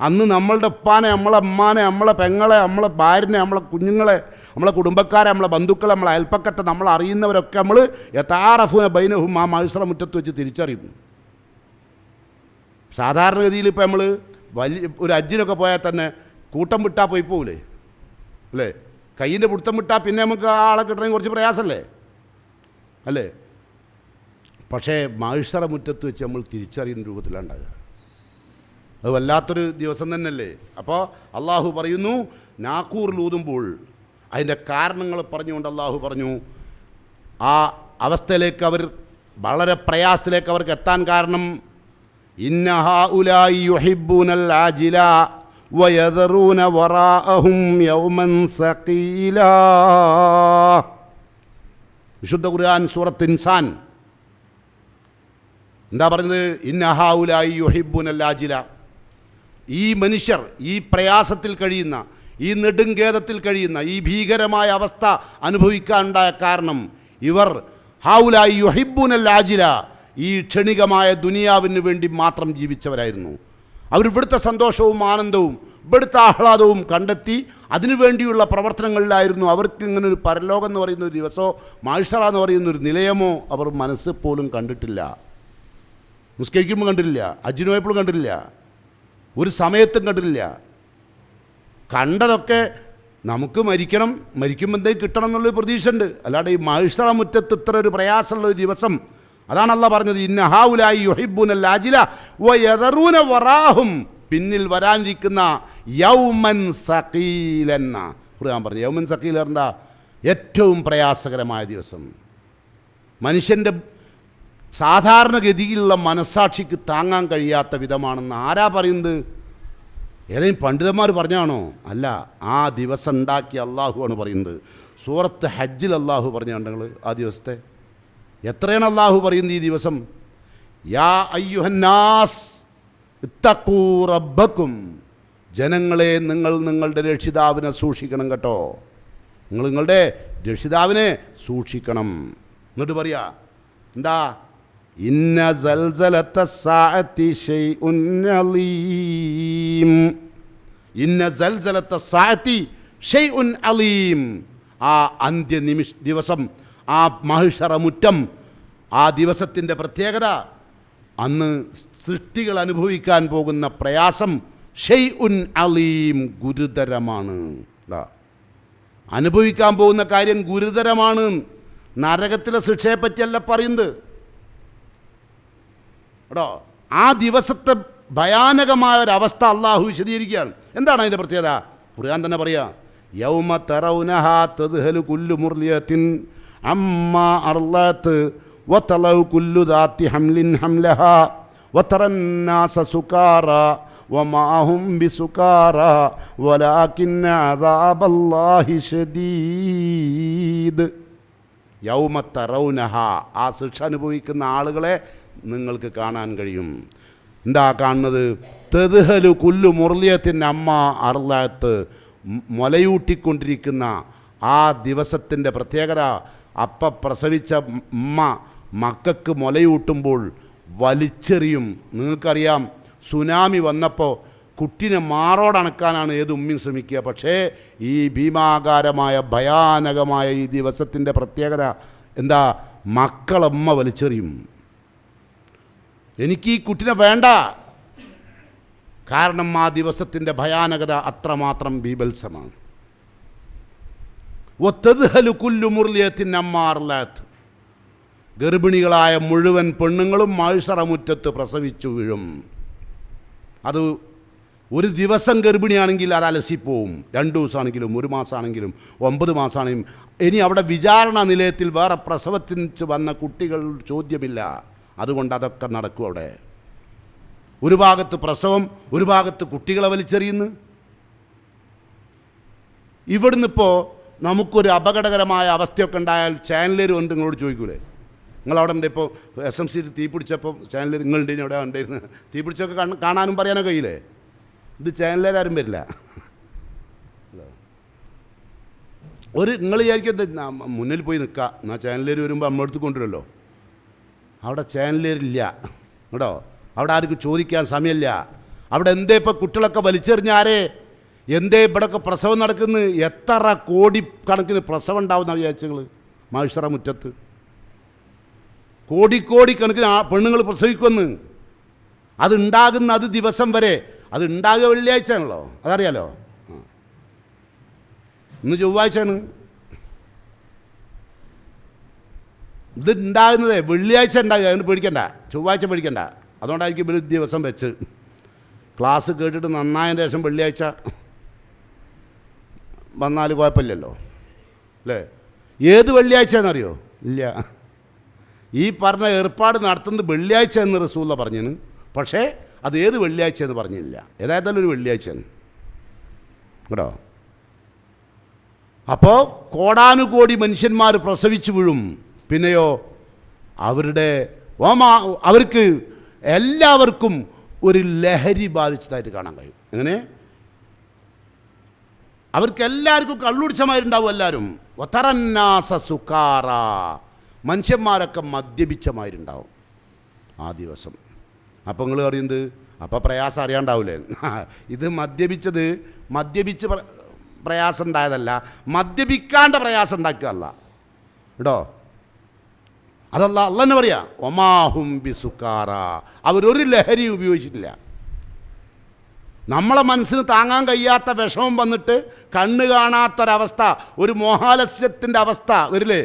അന്ന് നമ്മളുടെ ഉപ്പാനെ, നമ്മളെ അമ്മാനെ, നമ്മളെ പെങ്ങളെ, നമ്മളെ ഭാര്യനെ, നമ്മളെ കുഞ്ഞുങ്ങളെ, നമ്മളെ കുടുംബക്കാരെ, നമ്മളെ ബന്ധുക്കളെ, നമ്മളെ അയൽപ്പക്കത്തെ, നമ്മൾ അറിയുന്നവരൊക്കെ നമ്മൾ യഥാറഫുന ബൈനഹും ആ മഹ്ശറ മുറ്റത്ത് വെച്ച് തിരിച്ചറിയും. സാധാരണഗതിയിൽ ഇപ്പോൾ നമ്മൾ ഒരു ഹജ്ജിനൊക്കെ പോയാൽ തന്നെ കൂട്ടം വിട്ടാൽ പോയി പോകില്ലേ അല്ലേ? കയ്യിൻ്റെ പിടുത്തം വിട്ടാൽ പിന്നെ നമുക്ക് ആ ആളെ കിട്ടണമെങ്കിൽ കുറച്ച് പ്രയാസമല്ലേ അല്ലേ? പക്ഷേ മഹ്ശറ മുറ്റത്ത് വെച്ച് നമ്മൾ തിരിച്ചറിയുന്ന രൂപത്തിലാണ് ഉണ്ടാകുക. അത് വല്ലാത്തൊരു ദിവസം തന്നെയല്ലേ? അപ്പോൾ അള്ളാഹു പറയുന്നു, നാക്കൂറിൽ ഊതുമ്പോൾ അതിൻ്റെ കാരണങ്ങൾ പറഞ്ഞുകൊണ്ട് അള്ളാഹു പറഞ്ഞു, ആ അവസ്ഥയിലേക്ക് അവർ, വളരെ പ്രയാസത്തിലേക്ക് അവർക്ക് എത്താൻ കാരണം ഇന്ന ഹൗലാഇ യുഹിബ്ബൂനൽ ആജില വയദറൂന വറാഅഹും യൗമൻ സഖീലാ. വിശുദ്ധ ഖുർആൻ സൂറത്ത് ഇൻസാൻ എന്താ പറഞ്ഞത്? ഇന്ന ഹൗലാഇ യുഹിബ്ബൂനൽ ആജില. ഈ മനുഷ്യർ ഈ പ്രയാസത്തിൽ കഴിയുന്ന, ഈ നെടുങ്കേദത്തിൽ കഴിയുന്ന, ഈ ഭീകരമായ അവസ്ഥ അനുഭവിക്കാനുണ്ടായ കാരണം ഇവർ ഹൗലാഇ യുഹിബ്ബൂനൽ ആജില, ഈ ക്ഷണികമായ ദുനിയാവിന് വേണ്ടി മാത്രം ജീവിച്ചവരായിരുന്നു. അവർ ഇവിടുത്തെ സന്തോഷവും ആനന്ദവും ഇവിടുത്തെ ആഹ്ലാദവും കണ്ടെത്തി അതിനുവേണ്ടിയുള്ള പ്രവർത്തനങ്ങളിലായിരുന്നു. അവർക്ക് ഇങ്ങനെ ഒരു പരലോകം എന്ന് പറയുന്ന ഒരു ദിവസമോ മഹ്ശറ എന്ന് പറയുന്ന ഒരു നിലയമോ അവർ മനസ്സ് പോലും കണ്ടിട്ടില്ല. നിസ്കരിക്കുമ്പോൾ കണ്ടിട്ടില്ല, ഹജ്ജിന് പോയപ്പോഴും കണ്ടിട്ടില്ല, ഒരു സമയത്തും കണ്ടിട്ടില്ല. കണ്ടതൊക്കെ നമുക്ക് മരിക്കണം, മരിക്കുമ്പോൾ എന്തെങ്കിലും കിട്ടണം എന്നുള്ളൊരു പ്രതീക്ഷ ഉണ്ട്. അല്ലാതെ ഈ മഹ്ശറ മുറ്റത്ത് ഇത്ര ഒരു പ്രയാസമുള്ളൊരു ദിവസം, അതാണ് അല്ലാഹ് പറഞ്ഞത്, ഇന്ന ഹൗലാഇ യുഹിബ്ബൂനൽ ആജില വയദറൂന വറാഹും, പിന്നിൽ വരാനിരിക്കുന്ന യൗമൻ സഖീലൻ. ഖുർആൻ പറഞ്ഞു യൗമൻ സഖീൽ എന്താ? ഏറ്റവും പ്രയാസകരമായ ദിവസം. മനുഷ്യൻ്റെ സാധാരണഗതിയിലുള്ള മനസ്സാക്ഷിക്ക് താങ്ങാൻ കഴിയാത്ത വിധമാണെന്ന് ആരാ പറയുന്നത്? ഏതെങ്കിലും പണ്ഡിതന്മാർ പറഞ്ഞാണോ? അല്ല, ആ ദിവസം ഉണ്ടാക്കിയ അള്ളാഹുവാണ് പറയുന്നത്. സൂറത്ത് ഹജ്ജിൽ അള്ളാഹു പറഞ്ഞുണ്ടെങ്കിൽ ആ ദിവസത്തെ എത്രയാണ് അള്ളാഹു പറയുന്നത് ഈ ദിവസം? യാ അയ്യുഹന്നാസ് ഇത്തഖൂ റബ്ബക്കും, ജനങ്ങളെ നിങ്ങൾ നിങ്ങളുടെ രക്ഷിതാവിനെ സൂക്ഷിക്കണം കേട്ടോ. നിങ്ങൾ നിങ്ങളുടെ രക്ഷിതാവിനെ സൂക്ഷിക്കണം. എന്നിട്ട് പറയാ എന്താ? ഇന്ന സൽസലത്തസ്സാഅത്തി ശൈഉൻ അലീം. ഇന്ന സൽസലത്തസ്സാഅത്തി ശൈഉൻ അലീം. ആ ദിവസം, ആ മഹ്ശറ മുറ്റം, ആ ദിവസത്തിൻ്റെ പ്രത്യേകത, അന്ന് സൃഷ്ടികൾ അനുഭവിക്കാൻ പോകുന്ന പ്രയാസം ഷൈഉൻ അലീം, ഗുരുതരമാണ്. അനുഭവിക്കാൻ പോകുന്ന കാര്യം ഗുരുതരമാണ്. നരകത്തിലെ ശിക്ഷയെപ്പറ്റിയല്ല പറയുന്നത് കേട്ടോ. ആ ദിവസത്തെ ഭയാനകമായ ഒരവസ്ഥ അള്ളാഹു വിശദീകരിക്കുകയാണ്. എന്താണ് അതിൻ്റെ പ്രത്യേകത? ഖുർആൻ തന്നെ പറയാ, യൗമ തറൗനഹാ തദ്ഹലു കുല്ലു മുർലിയത്തിൻ അമ്മാ അർളത്ത് വതലൗ കുല്ലു ദാത്തി ഹംലിൻ ഹംലഹാ വതറന്നാസ സുകാറാ വമാ ഹും ബിസുകാറാ വലാകിന്ന അദാബല്ലാഹി ശദീദ്. യൗമ തറൗനഹ, ആ ശിക്ഷ അനുഭവിക്കുന്ന ആളുകളെ നിങ്ങൾക്ക് കാണാൻ കഴിയും. എന്താ കാണുന്നത്? തദ്ഹലു കുല്ലു മുർലിയത്തിൻ അമ്മ അർളത്ത്, മുലയൂട്ടിക്കൊണ്ടിരിക്കുന്ന ആ ദിവസത്തിൻ്റെ പ്രത്യേകത, പ്രസവിച്ച ഉമ്മ മക്കൾക്ക് മുലയൂട്ടുമ്പോൾ വലിച്ചെറിയും. നിങ്ങൾക്കറിയാം, സുനാമി വന്നപ്പോൾ കുട്ടിനെ മാറോടണക്കാനാണ് ഏത് ഉമ്മയും ശ്രമിക്കുക. പക്ഷേ ഈ ഭീമാകാരമായ ഭയാനകമായ ഈ ദിവസത്തിൻ്റെ പ്രത്യേകത എന്താ? മക്കളമ്മ വലിച്ചെറിയും. എനിക്ക് ഈ കുട്ടിനെ വേണ്ട. കാരണം ആ ദിവസത്തിൻ്റെ ഭയാനകത അത്രമാത്രം ബീഭത്സമാണ്. വതദ്ഹലു കുല്ലു മുർലിയത്തിൻ അമ്മാ അർളത്ത്, ഗർഭിണികളായ മുഴുവൻ പെണ്ണുങ്ങളും മഹ്ശറ മുറ്റത്ത് പ്രസവിച്ചു വീഴും. അത് ഒരു ദിവസം ഗർഭിണിയാണെങ്കിൽ അത് അലസിപ്പോവും. 2 ദിവസമാണെങ്കിലും 1 മാസമാണെങ്കിലും 9 മാസമാണെങ്കിലും. ഇനി അവിടെ വിചാരണ നിലയത്തിൽ വേറെ പ്രസവത്തിന് വന്ന കുട്ടികൾ ചോദ്യമില്ല. അതുകൊണ്ട് അതൊക്കെ നടക്കും അവിടെ. ഒരു ഭാഗത്ത് പ്രസവം, ഒരു ഭാഗത്ത് കുട്ടികളെ വലിച്ചെറിയുന്നു. ഇവിടുന്ന് ഇപ്പോൾ നമുക്കൊരു അപകടകരമായ അവസ്ഥയൊക്കെ ഉണ്ടായാൽ ചാനലുകാർ വന്ന് നിങ്ങളോട് ചോദിക്കൂലേ, നിങ്ങളവിടെ ഉണ്ട്. ഇപ്പോൾ SMC തീ പിടിച്ചപ്പോൾ ചാനലിൽ നിങ്ങളുണ്ട് അവിടെ ഉണ്ടായിരുന്നു. തീ പിടിച്ചൊക്കെ കാണാനും പറയാനോ കഴിയില്ലേ? ഇത് ചാനലുകാരും വരില്ല. നിങ്ങൾ വിചാരിക്കുന്നത് മുന്നിൽ പോയി നിൽക്കുക, എന്നാൽ ചാനലുകാർ വരുമ്പോൾ നമ്മളടുത്ത് കൊണ്ടുവരുമല്ലോ. അവിടെ ചാനലുകാരില്ല കേട്ടോ. അവിടെ ആർക്കും ചോദിക്കാൻ സമയമില്ല. അവിടെ എന്തേ ഇപ്പോൾ കുട്ടികളൊക്കെ വലിച്ചെറിഞ്ഞാരേ, എന്തേ ഇവിടെയൊക്കെ പ്രസവം നടക്കുന്നു? എത്ര കോടിക്കണക്കിന് പ്രസവം ഉണ്ടാവുന്ന വിചാരിച്ചങ്ങൾ മഹ്ശറ മുറ്റത്ത് കോടിക്കണക്കിന് പെണ്ണുങ്ങൾ പ്രസവിക്കുമെന്ന്. അതുണ്ടാകുന്ന അത് ദിവസം വരെ, അത് ഉണ്ടാകുക വെള്ളിയാഴ്ച ആണല്ലോ, അതറിയാലോ. ഇന്ന് ചൊവ്വാഴ്ചയാണ്. ഇത് ഉണ്ടാകുന്നത് വെള്ളിയാഴ്ച ഉണ്ടാകുക. അതുകൊണ്ട് പേടിക്കണ്ട, ചൊവ്വാഴ്ച പേടിക്കണ്ട. അതുകൊണ്ടായിരിക്കും ഒരു ദിവസം വെച്ച് ക്ലാസ് കേട്ടിട്ട് നന്നായതിന് ശേഷം വെള്ളിയാഴ്ച വന്നാൽ കുഴപ്പമില്ലല്ലോ അല്ലേ? ഏത് വെള്ളിയാഴ്ചയെന്നറിയോ? ഇല്ല, ഈ പറഞ്ഞ ഏർപ്പാട് നടത്തുന്നത് വെള്ളിയാഴ്ച എന്ന് റസൂലുള്ള പറഞ്ഞിന്. പക്ഷേ അത് ഏത് വെള്ളിയാഴ്ച എന്ന് പറഞ്ഞില്ല. ഏതായാലും ഒരു വെള്ളിയാഴ്ചയാണ് കേട്ടോ. അപ്പോൾ കോടാനുകോടി മനുഷ്യന്മാർ പ്രസവിച്ചു വീഴും. പിന്നെയോ അവർക്ക് എല്ലാവർക്കും ഒരു ലഹരി ബാധിച്ചതായിട്ട് കാണാൻ കഴിയും. എങ്ങനെ? അവർക്കെല്ലാവർക്കും കള്ളുടിച്ചമാരുണ്ടാവും. എല്ലാവരും വതറന്നാസ സുക്കാറ, മനുഷ്യന്മാരൊക്കെ മദ്യപിച്ചമാരുണ്ടാവും ആ ദിവസം. അപ്പം നിങ്ങൾ പറയുന്നത് അപ്പോൾ പ്രയാസം അറിയാണ്ടാവില്ലേ? ഇത് മദ്യപിച്ച് പ്രയാസം ഉണ്ടായതല്ല, മദ്യപിക്കാണ്ട പ്രയാസം ഉണ്ടാക്കുകയല്ല കേട്ടോ. അതല്ല, അല്ല തന്നെ പറയാ ഒമാഹും ബി സുക്കാറ, അവരൊരു ലഹരി ഉപയോഗിച്ചിട്ടില്ല. നമ്മളെ മനസ്സിന് താങ്ങാൻ കഴിയാത്ത വിഷമം വന്നിട്ട് കണ്ണ് കാണാത്തൊരവസ്ഥ, ഒരു മോഹാലസ്യത്തിൻ്റെ അവസ്ഥ വരില്ലേ?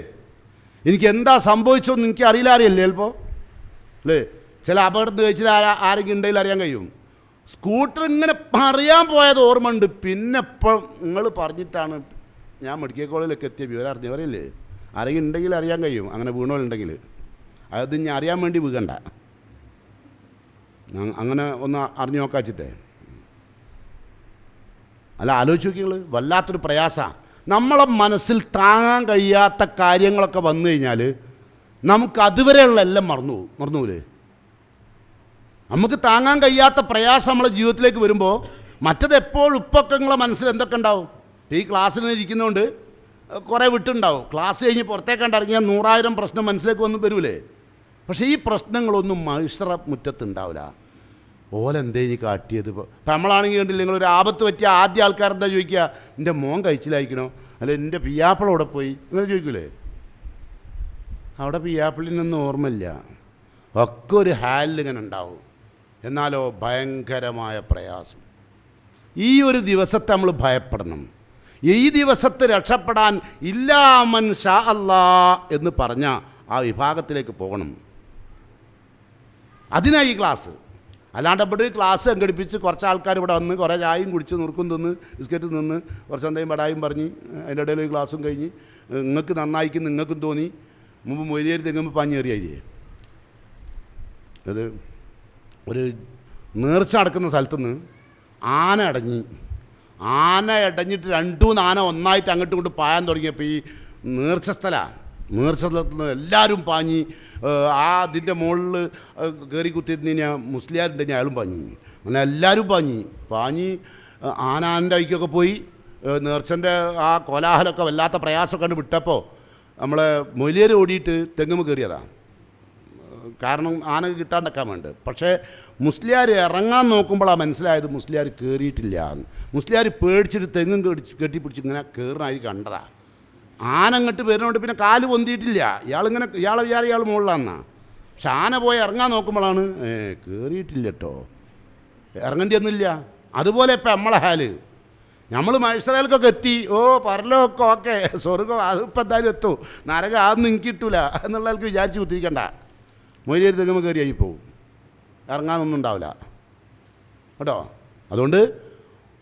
എനിക്ക് എന്താ സംഭവിച്ചോന്ന് എനിക്ക് അറിയില്ലേ ചിലപ്പോൾ അല്ലേ? ചില അപകടത്തിൽ കഴിച്ചിട്ട് ആരെങ്കിലും ഉണ്ടെങ്കിൽ അറിയാൻ കഴിയും. സ്കൂട്ടർ ഇങ്ങനെ പറയാൻ പോയത് ഓർമ്മ ഉണ്ട്. പിന്നെ ഇപ്പോൾ നിങ്ങൾ പറഞ്ഞിട്ടാണ് ഞാൻ മെഡിക്കൽ കോളേജിലൊക്കെ എത്തിയ വിവരം അറിഞ്ഞവരല്ലേ? ആരെങ്കിലും ഉണ്ടെങ്കിൽ അറിയാൻ കഴിയും, അങ്ങനെ വീണോളുണ്ടെങ്കിൽ. അത് ഞാൻ അറിയാൻ വേണ്ടി വീകണ്ട, അങ്ങനെ ഒന്ന് അറിഞ്ഞു നോക്കാച്ചിട്ടേ. അല്ല, ആലോചിച്ച് നോക്കിങ്ങൾ, വല്ലാത്തൊരു പ്രയാസമാണ്. നമ്മളെ മനസ്സിൽ താങ്ങാൻ കഴിയാത്ത കാര്യങ്ങളൊക്കെ വന്നു കഴിഞ്ഞാൽ നമുക്ക് അതുവരെയുള്ള എല്ലാം മറന്നുപോലേ. നമുക്ക് താങ്ങാൻ കഴിയാത്ത പ്രയാസം നമ്മളെ ജീവിതത്തിലേക്ക് വരുമ്പോൾ മറ്റത് എപ്പോഴും ഇപ്പൊക്കെ നിങ്ങളെ മനസ്സിൽ എന്തൊക്കെ ഉണ്ടാവും? ഈ ക്ലാസ്സിൽ ഇരിക്കുന്നതുകൊണ്ട് കുറേ വിട്ടുണ്ടാവും. ക്ലാസ് കഴിഞ്ഞ് പുറത്തേക്ക് കണ്ടിറങ്ങിയാൽ 100,000 പ്രശ്നം മനസ്സിലേക്ക് വന്നും വരൂലേ. പക്ഷേ ഈ പ്രശ്നങ്ങളൊന്നും മഹ്ശറ മുറ്റത്തുണ്ടാവില്ല. ഓലെന്തേ ഇനി കാട്ടിയത്? ഇപ്പോൾ നമ്മളാണെങ്കിൽ കണ്ടില്ല, നിങ്ങളൊരു ആപത്ത് പറ്റിയ ആദ്യ ആൾക്കാരെന്താ ചോദിക്കുക? എൻ്റെ മോൻ കഴിച്ചിലായിരിക്കണോ, അല്ല എൻ്റെ പിയാപ്പിള അവിടെ പോയി, ഇങ്ങനെ ചോദിക്കൂലേ? അവിടെ പിയാപ്പിളിനൊന്നും ഓർമ്മയില്ല, ഒക്കെ ഒരു ഹാലിൽ ഇങ്ങനെ ഉണ്ടാവും. എന്നാലോ ഭയങ്കരമായ പ്രയാസം. ഈ ഒരു ദിവസത്തെ നമ്മൾ ഭയപ്പെടണം. ഈ ദിവസത്തെ രക്ഷപ്പെടാൻ ഇല്ലാ മൻ ഷാ അല്ലാ എന്ന് പറഞ്ഞ ആ വിഭാഗത്തിലേക്ക് പോകണം. അതിനായി ഈ ക്ലാസ്. അല്ലാണ്ട് ഇവിടെ ക്ലാസ് സംഘടിപ്പിച്ച് കുറച്ച് ആൾക്കാർ ഇവിടെ വന്ന് കുറേ ചായയും കുടിച്ച് നുറുക്കും തിന്ന് ബിസ്ക്കറ്റ് നിന്ന് കുറച്ച് എന്തെങ്കിലും പടായും പറഞ്ഞ് അതിൻ്റെ ഇടയിൽ ഒരു ക്ലാസ്സും കഴിഞ്ഞ് നിങ്ങൾക്ക് നന്നായിക്കും നിങ്ങൾക്കും തോന്നി മുമ്പ് മൊയ്ലിയേരി തെങ്ങുമ്പോൾ പാഞ്ഞേറിയായിരിക്കേ. അത് ഒരു നേർച്ച നടക്കുന്ന സ്ഥലത്തുനിന്ന് ആന അടഞ്ഞിട്ട് 2-3 ആന ഒന്നായിട്ട് അങ്ങോട്ടും ഇങ്ങോട്ട് പായാൻ തുടങ്ങിയപ്പോൾ ഈ നേർച്ച സ്ഥലത്ത് നിന്ന് എല്ലാവരും പാഞ്ഞി അതിൻ്റെ മുകളിൽ കയറി കുത്തിയിരുന്ന് കഴിഞ്ഞാൽ മുസ്ലിയാരുണ്ടെങ്കിൽ അയാളും അങ്ങനെ എല്ലാവരും പാഞ്ഞി ആനാൻ്റെ വഴിക്കൊക്കെ പോയി. നേർച്ചൻ്റെ ആ കോലാഹലമൊക്കെ വല്ലാത്ത പ്രയാസമൊക്കെ കണ്ട് വിട്ടപ്പോൾ നമ്മളെ മൊയ്ലിയർ ഓടിയിട്ട് തെങ്ങുമ്പോൾ കയറിയതാണ്. കാരണം ആന കിട്ടാണ്ടക്കാൻ വേണ്ട. പക്ഷേ മുസ്ലിയാർ ഇറങ്ങാൻ നോക്കുമ്പോഴാണ് മനസ്സിലായത് മുസ്ലിയാർ കയറിയിട്ടില്ല. മുസ്ലിയാർ പേടിച്ചിട്ട് തെങ്ങും കെട്ടിപ്പിടിച്ച് ഇങ്ങനെ കയറിനായി കണ്ടതാണ്. ആന അങ്ങോട്ട് വരുന്നതുകൊണ്ട് പിന്നെ കാല് പൊന്തിയിട്ടില്ല. ഇയാൾ മുകളിലാണെന്നാ. പക്ഷെ ആന പോയി ഇറങ്ങാൻ നോക്കുമ്പോഴാണ് കയറിയിട്ടില്ല കേട്ടോ, ഇറങ്ങേണ്ടി ഒന്നുമില്ല. അതുപോലെ ഇപ്പം നമ്മളെ ഹാല്, നമ്മൾ മത്സരങ്ങൾക്കൊക്കെ എത്തി, പരലോക്കെ ഓക്കെ, സ്വർഗം അതിപ്പോൾ എന്തായാലും എത്തും, നരകം അതൊന്നും എനിക്ക് കിട്ടൂല എന്നുള്ള ആൾക്ക് വിചാരിച്ച് കുത്തിരിക്കണ്ട. മൊയ്ലിയേരി തെങ്ങുമ്പോൾ കയറിയായി പോവും, ഇറങ്ങാനൊന്നും ഉണ്ടാവില്ല കേട്ടോ. അതുകൊണ്ട്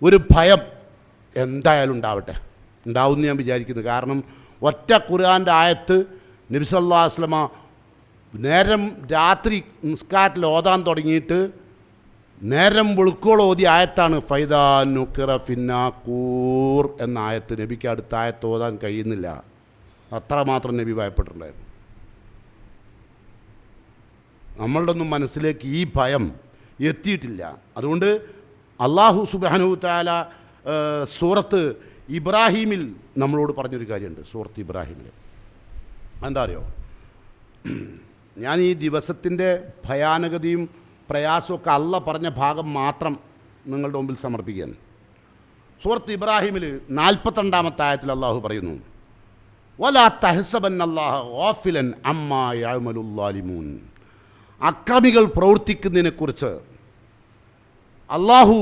ഒരു ഭയം എന്തായാലും ഉണ്ടാവും എന്ന് ഞാൻ വിചാരിക്കുന്നു. കാരണം ഒറ്റ ഖുർആൻ്റെ ആയത്ത് നബി സല്ലല്ലാഹു അലൈഹി വസല്ലമ രാത്രി നിസ്കാരത്തിൽ ഓതാൻ തുടങ്ങിയിട്ട് നേരം വെളുക്കോളം ഓതിയ ആയത്താണ് ഫൈദാ നുഖിറ ഫിന്നാഖൂർ എന്ന ആയത്ത്. നബിക്ക് അടുത്ത ആയത്ത് ഓതാൻ കഴിയുന്നില്ല, അത്രമാത്രം നബി ഭയപ്പെട്ടിട്ടുണ്ടായിരുന്നു. നമ്മളുടെ ഒന്നും മനസ്സിലേക്ക് ഈ ഭയം എത്തിയിട്ടില്ല. അതുകൊണ്ട് അള്ളാഹു സുബ്ഹാനഹു തആല സൂറത്ത് ഇബ്രാഹീമിൽ നമ്മളോട് പറഞ്ഞൊരു കാര്യമുണ്ട്. സൂറത്ത് ഇബ്രാഹീമിൽ എന്താ അറിയോ, ഞാൻ ഈ ദിവസത്തിൻ്റെ ഭയാനകതയും പ്രയാസമൊക്കെ അള്ള പറഞ്ഞ ഭാഗം മാത്രം നിങ്ങളുടെ മുമ്പിൽ സമർപ്പിക്കുകയാണ്. സൂറത്ത് ഇബ്രാഹീമിൽ 42-ാമത്തെ ആയത്തിൽ അള്ളാഹു പറയുന്നു, വലാ തഹ്സബന്നല്ലാഹ ഗാഫിലൻ അമ്മാ യഅമലുൽ ളാലിമൂൻ. അക്രമികൾ പ്രവർത്തിക്കുന്നതിനെക്കുറിച്ച് അള്ളാഹു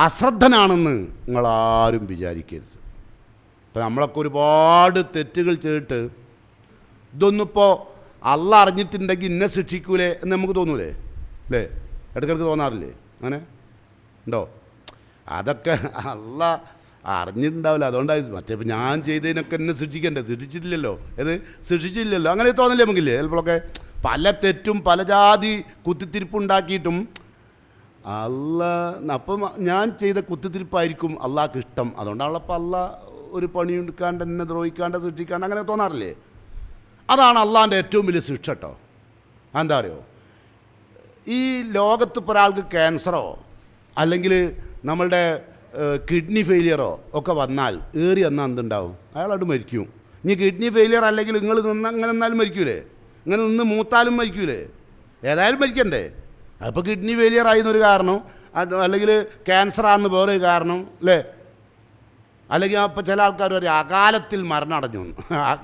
അശ്രദ്ധനാണെന്ന് നിങ്ങളാരും വിചാരിക്കരുത്. ഇപ്പം നമ്മളൊക്കെ ഒരുപാട് തെറ്റുകൾ ചെയ്തിട്ട് ഇതൊന്നിപ്പോൾ അള്ള അറിഞ്ഞിട്ടുണ്ടെങ്കിൽ ഇന്നെ ശിക്ഷിക്കൂലേ എന്ന് നമുക്ക് തോന്നൂലേ? അല്ലേ? ഇടയ്ക്കിടയ്ക്ക് തോന്നാറില്ലേ? അങ്ങനെ ഉണ്ടോ? അതൊക്കെ അള്ള അറിഞ്ഞിട്ടുണ്ടാവില്ല, അതുകൊണ്ടായിരുന്നു. മറ്റേ ഇപ്പം ഞാൻ ചെയ്തതിനൊക്കെ എന്നെ ശിക്ഷിക്കണ്ടേ? ശിക്ഷിച്ചിട്ടില്ലല്ലോ. ഇത് ശിക്ഷിച്ചില്ലല്ലോ. അങ്ങനെ തോന്നില്ലേ നമുക്കില്ലേ? ചിലപ്പോഴൊക്കെ പല തെറ്റും പല ജാതി കുത്തിത്തിരിപ്പുണ്ടാക്കിയിട്ടും അല്ല അപ്പം ഞാൻ ചെയ്ത കുത്തിത്തിരിപ്പായിരിക്കും അള്ളാഹ്ക്ക് ഇഷ്ടം. അതുകൊണ്ടാണല്ലോ അപ്പം അല്ല ഒരു പണി എടുക്കാണ്ട് എന്നെ ദ്രോഹിക്കാണ്ട് സൃഷ്ടിക്കാണ്ട് അങ്ങനെ തോന്നാറില്ലേ? അതാണ് അള്ളാഹിൻ്റെ ഏറ്റവും വലിയ ശിക്ഷ കേട്ടോ. എന്താ അറിയോ, ഈ ലോകത്ത് ഒരാൾക്ക് ക്യാൻസറോ അല്ലെങ്കിൽ നമ്മളുടെ കിഡ്നി ഫെയിലിയറോ ഒക്കെ വന്നാൽ ഏറി എന്നാൽ എന്തുണ്ടാവും? അയാളോട് മരിക്കും. ഇനി കിഡ്നി ഫെയിലിയർ അല്ലെങ്കിൽ നിങ്ങൾ നിന്ന് അങ്ങനെ നിന്നാലും മരിക്കൂലേ? ഇങ്ങനെ നിന്ന് മൂത്താലും മരിക്കൂലേ? ഏതായാലും മരിക്കണ്ടേ? അപ്പോൾ കിഡ്നി ഫെയിലിയർ ആയിരുന്നൊരു കാരണം, അല്ലെങ്കിൽ ക്യാൻസറാണെന്ന് വേറൊരു കാരണം, അല്ലേ? അല്ലെങ്കിൽ അപ്പോൾ ചില ആൾക്കാർ പറയും അകാലത്തിൽ മരണം അടഞ്ഞു.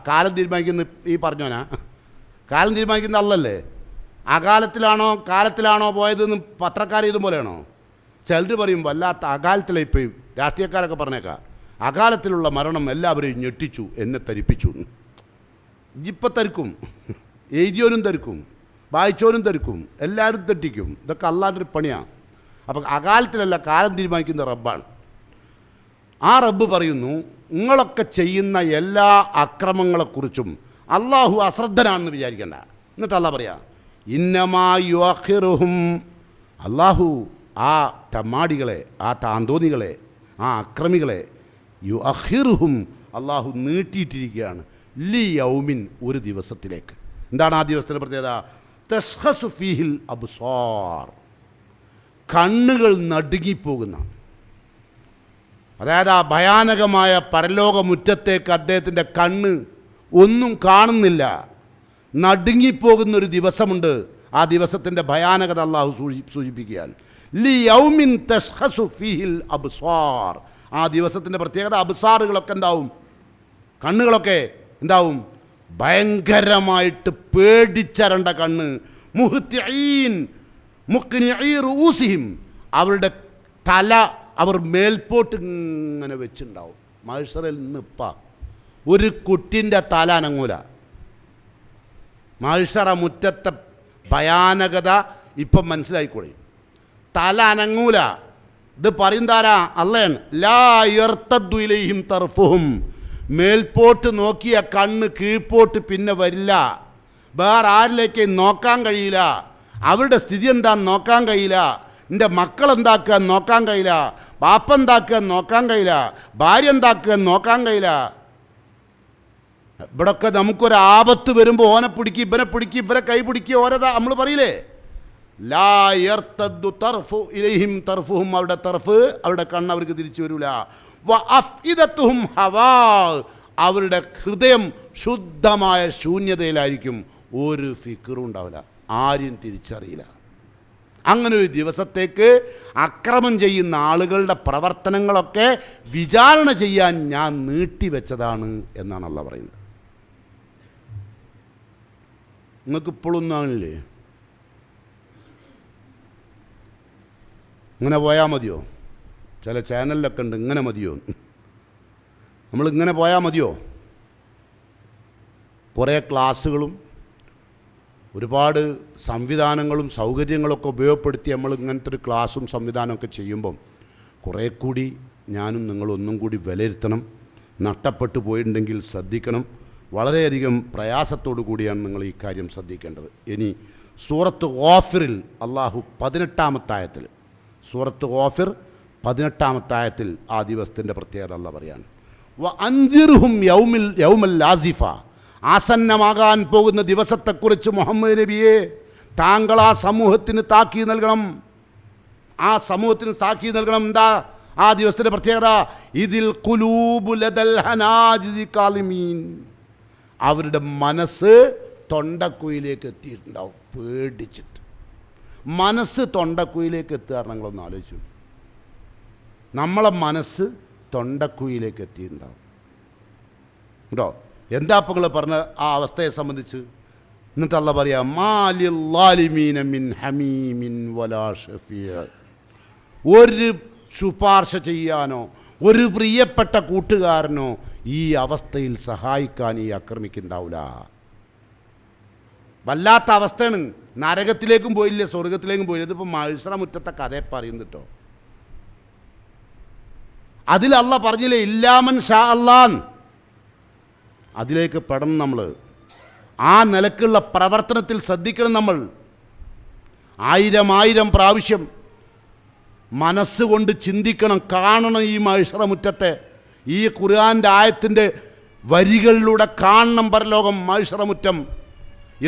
കാലം തീരുമാനിക്കുന്ന ഈ പറഞ്ഞോനാ? കാലം തീരുമാനിക്കുന്ന അല്ലല്ലേ? അകാലത്തിലാണോ കാലത്തിലാണോ പോയതെന്ന് പത്രക്കാർ ഇതുപോലെയാണോ? ചിലർ പറയും വല്ലാത്ത അകാലത്തിലായി പോയി. രാഷ്ട്രീയക്കാരൊക്കെ പറഞ്ഞേക്കാം അകാലത്തിലുള്ള മരണം എല്ലാവരെയും ഞെട്ടിച്ചു, എന്നെ തരിപ്പിച്ചു. ഇപ്പം തരിക്കും, എഴുതിയോനും തരിക്കും, വായിച്ചോനും തരിക്കും, എല്ലാവരും തെറ്റിക്കും. ഇതൊക്കെ അള്ളാൻ്റെ ഒരു പണിയാണ്. അപ്പം അകാലത്തിലല്ല, കാലം തീരുമാനിക്കുന്ന റബ്ബാണ്. ആ റബ്ബ് പറയുന്നു, നിങ്ങളൊക്കെ ചെയ്യുന്ന എല്ലാ അക്രമങ്ങളെക്കുറിച്ചും അള്ളാഹു അശ്രദ്ധനാണെന്ന് വിചാരിക്കേണ്ട. എന്നിട്ട് അള്ളാഹ് പറയാം, ഇന്നമാ യുഅഖിറുഹും. അള്ളാഹു ആ തമ്മാടികളെ, ആ താന്തോന്നികളെ, ആ അക്രമികളെ യുഅഖിറുഹും അള്ളാഹു നീട്ടിയിട്ടിരിക്കുകയാണ്. ലി യൗമിൻ, ഒരു ദിവസത്തിലേക്ക്. എന്താണ് ആ ദിവസത്തിൻ്റെ പ്രത്യേകത? തശ്ഖസു ഫീഹിൽ അബ്സാർ, കണ്ണുകൾ നടുങ്ങിപ്പോകുന്ന, അതായത് ആ ഭയാനകമായ പരലോകമുറ്റത്തേക്ക് അദ്ദേഹത്തിൻ്റെ കണ്ണ് ഒന്നും കാണുന്നില്ല, നടുങ്ങിപ്പോകുന്നൊരു ദിവസമുണ്ട്. ആ ദിവസത്തിൻ്റെ ഭയാനകത അള്ളാഹു സൂചിപ്പിക്കുകയാണ്. ലി യൗമിൻ തശ്ഖസു ഫീഹിൽ അബ്സാർ. ആ ദിവസത്തിൻ്റെ പ്രത്യേകത അബ്സാറുകളൊക്കെ എന്താവും? കണ്ണുകളൊക്കെ എന്താവും? ഭയങ്കരമായിട്ട് പേടിച്ചരണ്ട കണ്ണ്. മുഹ്തിഈൻ മുഖ്നിഈ റൂസിഹിം, അവരുടെ തല അവർ മേൽപോട്ട് ഇങ്ങനെ വെച്ചിട്ടുണ്ടാവും. മഹ്ശറിൽ നിന്നിപ്പ ഒരു കുട്ടിൻ്റെ തല അനങ്ങൂല. മഹ്ശറ മുറ്റത്തെ ഭയാനകത ഇപ്പം മനസ്സിലായിക്കോളി. തല അനങ്ങൂല. ഇത് പറയുന്നതാരാ? അള്ളയാണ്. ലാ യർതദ്ദു ഇലൈഹിം തർഫുഹും, മേൽപോട്ട് നോക്കിയ കണ്ണ് കീഴ്പോട്ട് പിന്നെ വരില്ല. വേറെ ആരിലേക്ക് നോക്കാൻ കഴിയില്ല. അവരുടെ സ്ഥിതി എന്താന്ന് നോക്കാൻ കഴിയില്ല. എൻ്റെ മക്കളെന്താക്കുക നോക്കാൻ കഴിയില്ല. ബാപ്പ എന്താക്കുക നോക്കാൻ കഴിയില്ല. ഭാര്യ എന്താക്കുക നോക്കാൻ കഴിയില്ല. ഇവിടൊക്കെ നമുക്കൊരാപത്ത് വരുമ്പോൾ ഓനെ പിടിക്കുക, ഇവനെ പിടിക്കുക, ഇവരെ കൈ പിടിക്കുക, ഓരതാ നമ്മൾ പറയില്ലേ? ലാ യർതദ്ദു തർഫു ഇലൈഹിം തർഫുഹും, അവരുടെ തർഫ്, അവരുടെ കണ്ണ് അവർക്ക് തിരിച്ചു വരില്ല. വ അഫ്ഇദത്തുഹും ഹവാ, അവരുടെ ഹൃദയം ശുദ്ധമായ ശൂന്യതയിലായിരിക്കും. ഒരു ഫിക്റും ഉണ്ടാവില്ല, ആരും തിരിച്ചറിയില്ല. അങ്ങനെ ഒരു ദിവസത്തേക്ക് അക്രമം ചെയ്യുന്ന ആളുകളുടെ പ്രവർത്തനങ്ങളൊക്കെ വിചാരണ ചെയ്യാൻ ഞാൻ നീട്ടിവെച്ചതാണ് എന്നാണ് അള്ളാഹ് പറയുന്നത്. നിങ്ങൾക്ക് ഇപ്പോഴൊന്നും ആണില്ലേ? ഇങ്ങനെ പോയാൽ മതിയോ? ചില ചാനലിലൊക്കെ ഉണ്ട് ഇങ്ങനെ മതിയോ, നമ്മളിങ്ങനെ പോയാൽ മതിയോ? കുറേ ക്ലാസ്സുകളും ഒരുപാട് സംവിധാനങ്ങളും സൗകര്യങ്ങളൊക്കെ ഉപയോഗപ്പെടുത്തി നമ്മൾ ഇങ്ങനത്തെ ഒരു ക്ലാസ്സും സംവിധാനമൊക്കെ ചെയ്യുമ്പം കുറേ കൂടി ഞാനും നിങ്ങളൊന്നും കൂടി വിലയിരുത്തണം. നഷ്ടപ്പെട്ടു പോയിട്ടുണ്ടെങ്കിൽ ശ്രദ്ധിക്കണം. വളരെയധികം പ്രയാസത്തോടു കൂടിയാണ് നിങ്ങൾ ഈ കാര്യം ശ്രദ്ധിക്കേണ്ടത്. ഇനി സൂറത്ത് ഗാഫിറിൽ അള്ളാഹു 18-ാമത്തെ ആയത്തിൽ, സൂറത്ത് ഗാഫിർ 18-ാമത്തെ ആയത്തിൽ ആ ദിവസത്തിൻ്റെ പ്രത്യേകത അള്ളാഹ് പറയാണ്. വ അൻദിർഹും യൗമൽ ലാസിഫ, ആസന്നമാകാൻ പോകുന്ന ദിവസത്തെക്കുറിച്ച് മുഹമ്മദ് നബിയെ താങ്കൾ ആ സമൂഹത്തിന് താക്കീത് നൽകണം. ആ സമൂഹത്തിന് താക്കീത് നൽകണം. എന്താ ആ ദിവസത്തിൻ്റെ പ്രത്യേകത? ഇതിൽ ഖുലൂബു ലദൽ ഹനാജിദി കാളിമീൻ. അവരുടെ മനസ്സ് തൊണ്ടക്കുയിലേക്ക് എത്തിയിട്ടുണ്ടാവും. പേടിച്ചിട്ട് മനസ്സ് തൊണ്ടക്കുയിലേക്ക് എത്തുക. നിങ്ങളൊന്ന് ആലോചിച്ചു. നമ്മളെ മനസ്സ് തൊണ്ടക്കുയിലേക്ക് എത്തിയിട്ടുണ്ടാവും കേട്ടോ. എന്താ അപ്പോൾ നിങ്ങൾ പറഞ്ഞ ആ അവസ്ഥയെ സംബന്ധിച്ച്? എന്നിട്ട് അല്ലാഹ് പറയാം, മാലിൽ ളാലിമീന മിൻ ഹമീമിൻ വലാ ഷഫീഅ. ഒരു ശുപാർശ ചെയ്യാനോ ഒരു പ്രിയപ്പെട്ട കൂട്ടുകാരനോ ഈ അവസ്ഥയിൽ സഹായിക്കാൻ ഈ അക്രമിക്കുന്നുണ്ടാവില്ല. വല്ലാത്ത അവസ്ഥയാണ്. നരകത്തിലേക്കും പോയില്ല, സ്വർഗത്തിലേക്കും പോയില്ല. ഇതിപ്പോൾ മത്സര മുറ്റത്തെ കഥയെ പറയുന്നു കേട്ടോ. അതിൽ അല്ലാഹ് പറഞ്ഞില്ലേ, ഇല്ലാമൻ ഷാ അല്ലാഹ്. അതിലേക്ക് പെടണം നമ്മൾ. ആ നിലക്കുള്ള പ്രവർത്തനത്തിൽ ശ്രദ്ധിക്കണം നമ്മൾ. 1000 പ്രാവശ്യം മനസ്സുകൊണ്ട് ചിന്തിക്കണം, കാണണം ഈ മഹ്ശറ മുറ്റത്തെ. ഈ ഖുർആൻ്റെ ആയത്തിൻ്റെ വരികളിലൂടെ കാണണം പരലോകം, മഹ്ശറ മുറ്റം.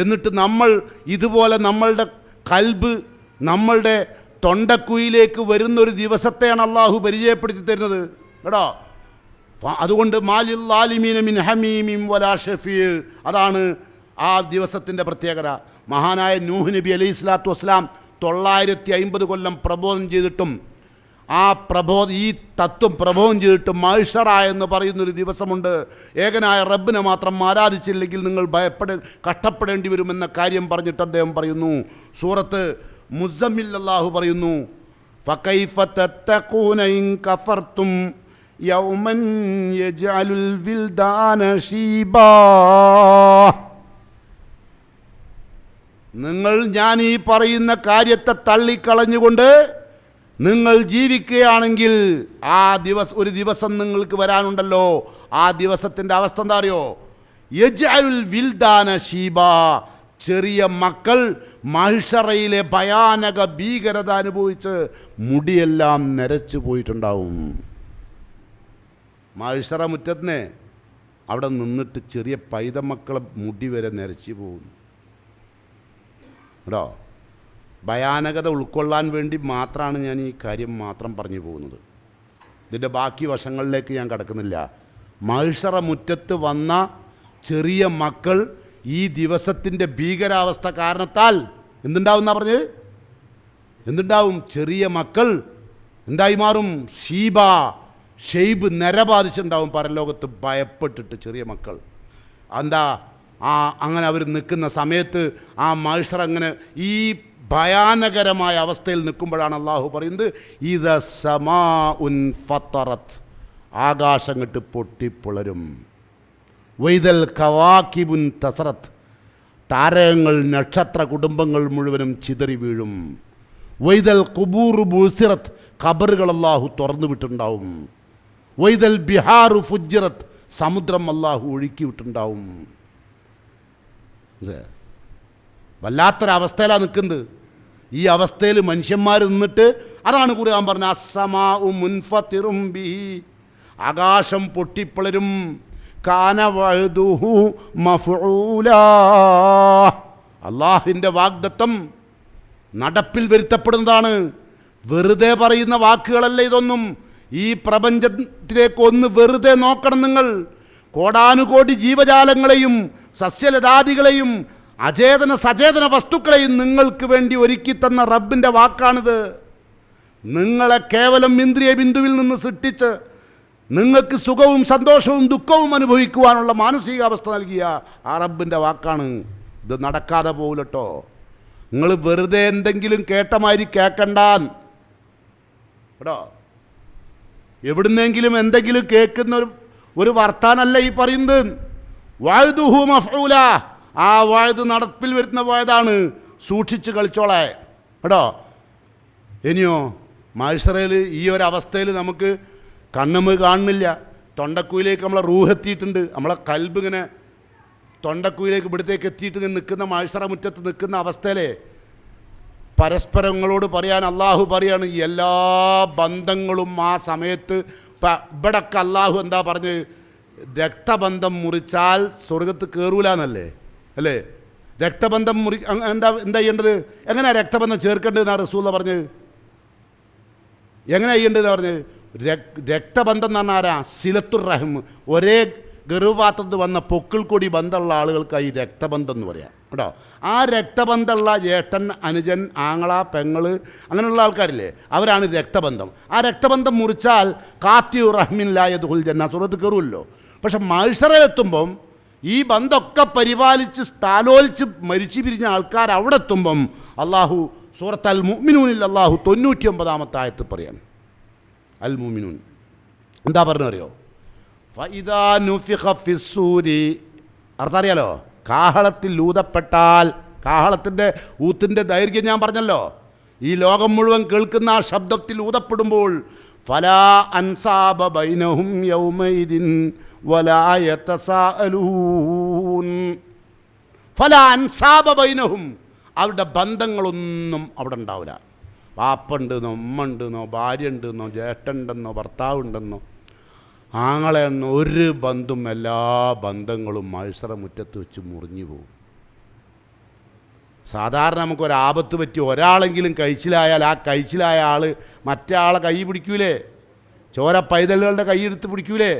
എന്നിട്ട് നമ്മൾ ഇതുപോലെ നമ്മളുടെ കൽബ് നമ്മളുടെ തൊണ്ടക്കുയിലേക്ക് വരുന്നൊരു ദിവസത്തെയാണ് അള്ളാഹു പരിചയപ്പെടുത്തി തരുന്നത് കേട്ടോ. അതുകൊണ്ട് മാലിൽ ളാലിമീന മിൻ ഹമീമിൻ വലാ ഷഫീഅ, അതാണ് ആ ദിവസത്തിൻ്റെ പ്രത്യേകത. മഹാനായ നൂഹ് നബി അലൈഹി സ്വലാത്തു വസ്സലാം 950 കൊല്ലം പ്രബോധനം ചെയ്തിട്ടും ഈ തത്വം പ്രബോധനം ചെയ്തിട്ട് മഹ്ശറ എന്ന് പറയുന്നൊരു ദിവസമുണ്ട്. ഏകനായ റബ്ബിനെ മാത്രം ആരാധിച്ചില്ലെങ്കിൽ നിങ്ങൾ കഷ്ടപ്പെടേണ്ടി വരുമെന്ന കാര്യം പറഞ്ഞിട്ട് അദ്ദേഹം പറയുന്നു. സൂറത്ത് മുസമ്മിൽ അല്ലാഹു പറയുന്നു, ഫകൈഫ തത്തഖൂന ഇൻ കഫർതും യൗമൻ യജ്അലുൽ വിൽദാന ശീബാ. നിങ്ങൾ ഞാൻ ഈ പറയുന്ന കാര്യത്തെ തള്ളിക്കളഞ്ഞുകൊണ്ട് നിങ്ങൾ ജീവിക്കുകയാണെങ്കിൽ ഒരു ദിവസം നിങ്ങൾക്ക് വരാനുണ്ടല്ലോ. ആ ദിവസത്തിൻ്റെ അവസ്ഥ എന്താ അറിയോ? യജ്അലുൽ വിൽദാന ശീബാ. ചെറിയ മക്കൾ മഹ്ശറയിലെ ഭയാനക ഭീകരത അനുഭവിച്ച് മുടിയെല്ലാം നരച്ചു പോയിട്ടുണ്ടാവും. മഹ്ശറ മുറ്റത്തിനെ അവിടെ നിന്നിട്ട് ചെറിയ പൈതമക്കളെ മുടി വരെ നരച്ചു പോകും കേട്ടോ. ഭയാനകത ഉൾക്കൊള്ളാൻ വേണ്ടി മാത്രമാണ് ഞാൻ ഈ കാര്യം മാത്രം പറഞ്ഞു പോകുന്നത്. ഇതിൻ്റെ ബാക്കി വശങ്ങളിലേക്ക് ഞാൻ കടക്കുന്നില്ല. മഹ്ശറ മുറ്റത്ത് വന്ന ചെറിയ മക്കൾ ഈ ദിവസത്തിൻ്റെ ഭീകരാവസ്ഥ കാരണത്താൽ എന്തുണ്ടാവും എന്നാ പറഞ്ഞത്? എന്തുണ്ടാവും? ചെറിയ മക്കൾ എന്തായി മാറും? ഷെയ്ബ് നരബാധിച്ചുണ്ടാവും പരലോകത്ത്. ഭയപ്പെട്ടിട്ട് ചെറിയ മക്കൾ എന്താ അങ്ങനെ അവർ നിൽക്കുന്ന സമയത്ത് ആ മഹ്ശറ അങ്ങനെ ഈ ഭയാനകരമായ അവസ്ഥയിൽ നിൽക്കുമ്പോഴാണ് അള്ളാഹു പറയുന്നത്, ഇദ സമാഉൻ ഫത്തറത്ത്. ആകാശം കെട്ട് പൊട്ടിപ്പിളരും. വൈദൽ കവാകിബുൻ തസറത്ത്. താരകങ്ങൾ നക്ഷത്ര കുടുംബങ്ങൾ മുഴുവനും ചിതറി വീഴും. വൈദൽ ഖുബൂറു ബുസിറത്ത്. ഖബറുകൾ അള്ളാഹു തുറന്നു വിട്ടുണ്ടാവും. വൈദൽ ബിഹാറു ഫുജ്ജിറത്ത്. സമുദ്രം അള്ളാഹു ഒഴുക്കി വിട്ടുണ്ടാവും. വല്ലാത്തൊരവസ്ഥയിലാണ് നിൽക്കുന്നത്. ഈ അവസ്ഥയിൽ മനുഷ്യന്മാർ നിന്നിട്ട് അതാണ് ഖുർആൻ പറഞ്ഞ അസ്സമാഉ മുൻഫത്തിറും ബിഹി. ആകാശം പൊട്ടിപ്പിളരും. കാന വഅദുഹു മഫ്ഊലാ. അള്ളാഹിൻ്റെ വാഗ്ദത്തം നടപ്പിൽ വരുത്തപ്പെടുന്നതാണ്. വെറുതെ പറയുന്ന വാക്കുകളല്ല ഇതൊന്നും. ഈ പ്രപഞ്ചത്തിലേക്ക് ഒന്ന് വെറുതെ നോക്കണം നിങ്ങൾ. കോടാനുകോടി ജീവജാലങ്ങളെയും സസ്യലതാദികളെയും അചേതന സചേതന വസ്തുക്കളെയും നിങ്ങൾക്ക് വേണ്ടി ഒരുക്കി തന്ന റബ്ബിൻ്റെ വാക്കാണിത്. നിങ്ങളെ കേവലം ഇന്ദ്രിയ ബിന്ദുവിൽ നിന്ന് സൃഷ്ടിച്ച് നിങ്ങൾക്ക് സുഖവും സന്തോഷവും ദുഃഖവും അനുഭവിക്കുവാനുള്ള മാനസികാവസ്ഥ നൽകിയ ആ റബ്ബിൻ്റെ വാക്കാണ്. ഇത് നടക്കാതെ പോകില്ലട്ടോ. നിങ്ങൾ വെറുതെ എന്തെങ്കിലും കേട്ടമാതിരി കേൾക്കണ്ടാൻ കേട്ടോ. എവിടുന്നെങ്കിലും എന്തെങ്കിലും കേൾക്കുന്ന ഒരു വർത്താനല്ല ഈ പറയുന്നത്. വഅദുഹു മഫ്ഊല. ആ വഅദ് നടപ്പിൽ വരുന്ന വഅദാണ്. സൂക്ഷിച്ച് കളിച്ചോളെ കേട്ടോ. ഇനിയോ മഹ്ശറയിൽ ഈ ഒരവസ്ഥയിൽ നമുക്ക് കണ്ണും കാണുന്നില്ല. തൊണ്ടക്കുയിലേക്ക് നമ്മളെ റൂഹെത്തിയിട്ടുണ്ട്. നമ്മളെ കൽബ് ഇങ്ങനെ തൊണ്ടക്കുയിലേക്ക് ഇവിടത്തേക്ക് എത്തിയിട്ട് ഇങ്ങനെ നിൽക്കുന്ന മഹ്ശറ മുറ്റത്ത് നിൽക്കുന്ന അവസ്ഥയിലെ പരസ്പരങ്ങളോട് പറയാൻ അള്ളാഹു പറയാണ്, എല്ലാ ബന്ധങ്ങളും ആ സമയത്ത് ഇവിടൊക്കെ അള്ളാഹു എന്താ പറഞ്ഞ്, രക്തബന്ധം മുറിച്ചാൽ സ്വർഗത്ത് കയറൂല എന്നല്ലേ അല്ലേ? രക്തബന്ധം എന്താ ചെയ്യേണ്ടത്? എങ്ങനെയാണ് രക്തബന്ധം ചേർക്കേണ്ടതെന്നാണ് റസൂലുള്ള പറഞ്ഞത്? എങ്ങനെ ചെയ്യേണ്ടതെന്ന് പറഞ്ഞത്? രക്തബന്ധം എന്ന് പറഞ്ഞാൽ ആരാ? സിലത്തുർ റഹ്ം. ഒരേ ഗർഭപാത്രത്തിൽ വന്ന പൊക്കിൾ കൊടി ബന്ധമുള്ള ആളുകൾക്കായി രക്തബന്ധം എന്ന് പറയാം കേട്ടോ. ആ രക്തബന്ധമുള്ള ജ്യേഷ്ഠൻ, അനുജൻ, ആങ്ങള, പെങ്ങള്, അങ്ങനെയുള്ള ആൾക്കാരില്ലേ, അവരാണ് രക്തബന്ധം. ആ രക്തബന്ധം മുറിച്ചാൽ കാത്തിയു റഹ്മിൻലായതുൽ ജന്ന, സൂറത്ത് കയറുമല്ലോ. പക്ഷെ മഴ്സറയിലെത്തുമ്പം ഈ ബന്ധമൊക്കെ പരിപാലിച്ച് താലോലിച്ച് മരിച്ചു പിരിഞ്ഞ ആൾക്കാർ അവിടെ എത്തുമ്പം അള്ളാഹു സൂറത്ത് അൽ മുഅ്മിനൂനിൽ അള്ളാഹു 99-ാമത്തെ ആയത്ത് പറയാണ്. അൽ മുഅ്മിനൂൻ എന്താ പറഞ്ഞറിയോ? ഫഇദാ നുഫിഖ ഫിസ്സൂരി, അർത്ഥം അറിയാലോ? കാഹളത്തിൽ ഊതപ്പെട്ടാൽ, കാഹളത്തിൻ്റെ ഊത്തിൻ്റെ ദൈർഘ്യം ഞാൻ പറഞ്ഞല്ലോ. ഈ ലോകം മുഴുവൻ കേൾക്കുന്ന ആ ശബ്ദത്തിൽ ഊതപ്പെടുമ്പോൾ ഫലാ അൻസാബ ബൈനഹും യൗമൈദിൻ വലാ യതസാഅലൂൻ. ഫലാ അൻസാബ ബൈനഹും, അവരുടെ ബന്ധങ്ങളൊന്നും അവിടെ ഉണ്ടാവില്ല. വാപ്പുണ്ടെന്നോ, ഉമ്മ ഉണ്ടെന്നോ, ഭാര്യ ഉണ്ടെന്നോ, ജ്യേഷ്ഠനുണ്ടെന്നോ, ഭർത്താവുണ്ടെന്നോ, ആങ്ങളെന്നോ ഒരു ബന്ധം, എല്ലാ ബന്ധങ്ങളും മത്സര മുറ്റത്ത് വെച്ച് മുറിഞ്ഞു പോകും. സാധാരണ നമുക്കൊരാപത്ത് പറ്റി ഒരാളെങ്കിലും കഴിച്ചിലായാൽ ആ കഴിച്ചിലായ ആൾ മറ്റേ ആളെ കൈ പിടിക്കൂലേ? ചോര പൈതലുകളുടെ കൈ എടുത്ത് പിടിക്കൂലേ?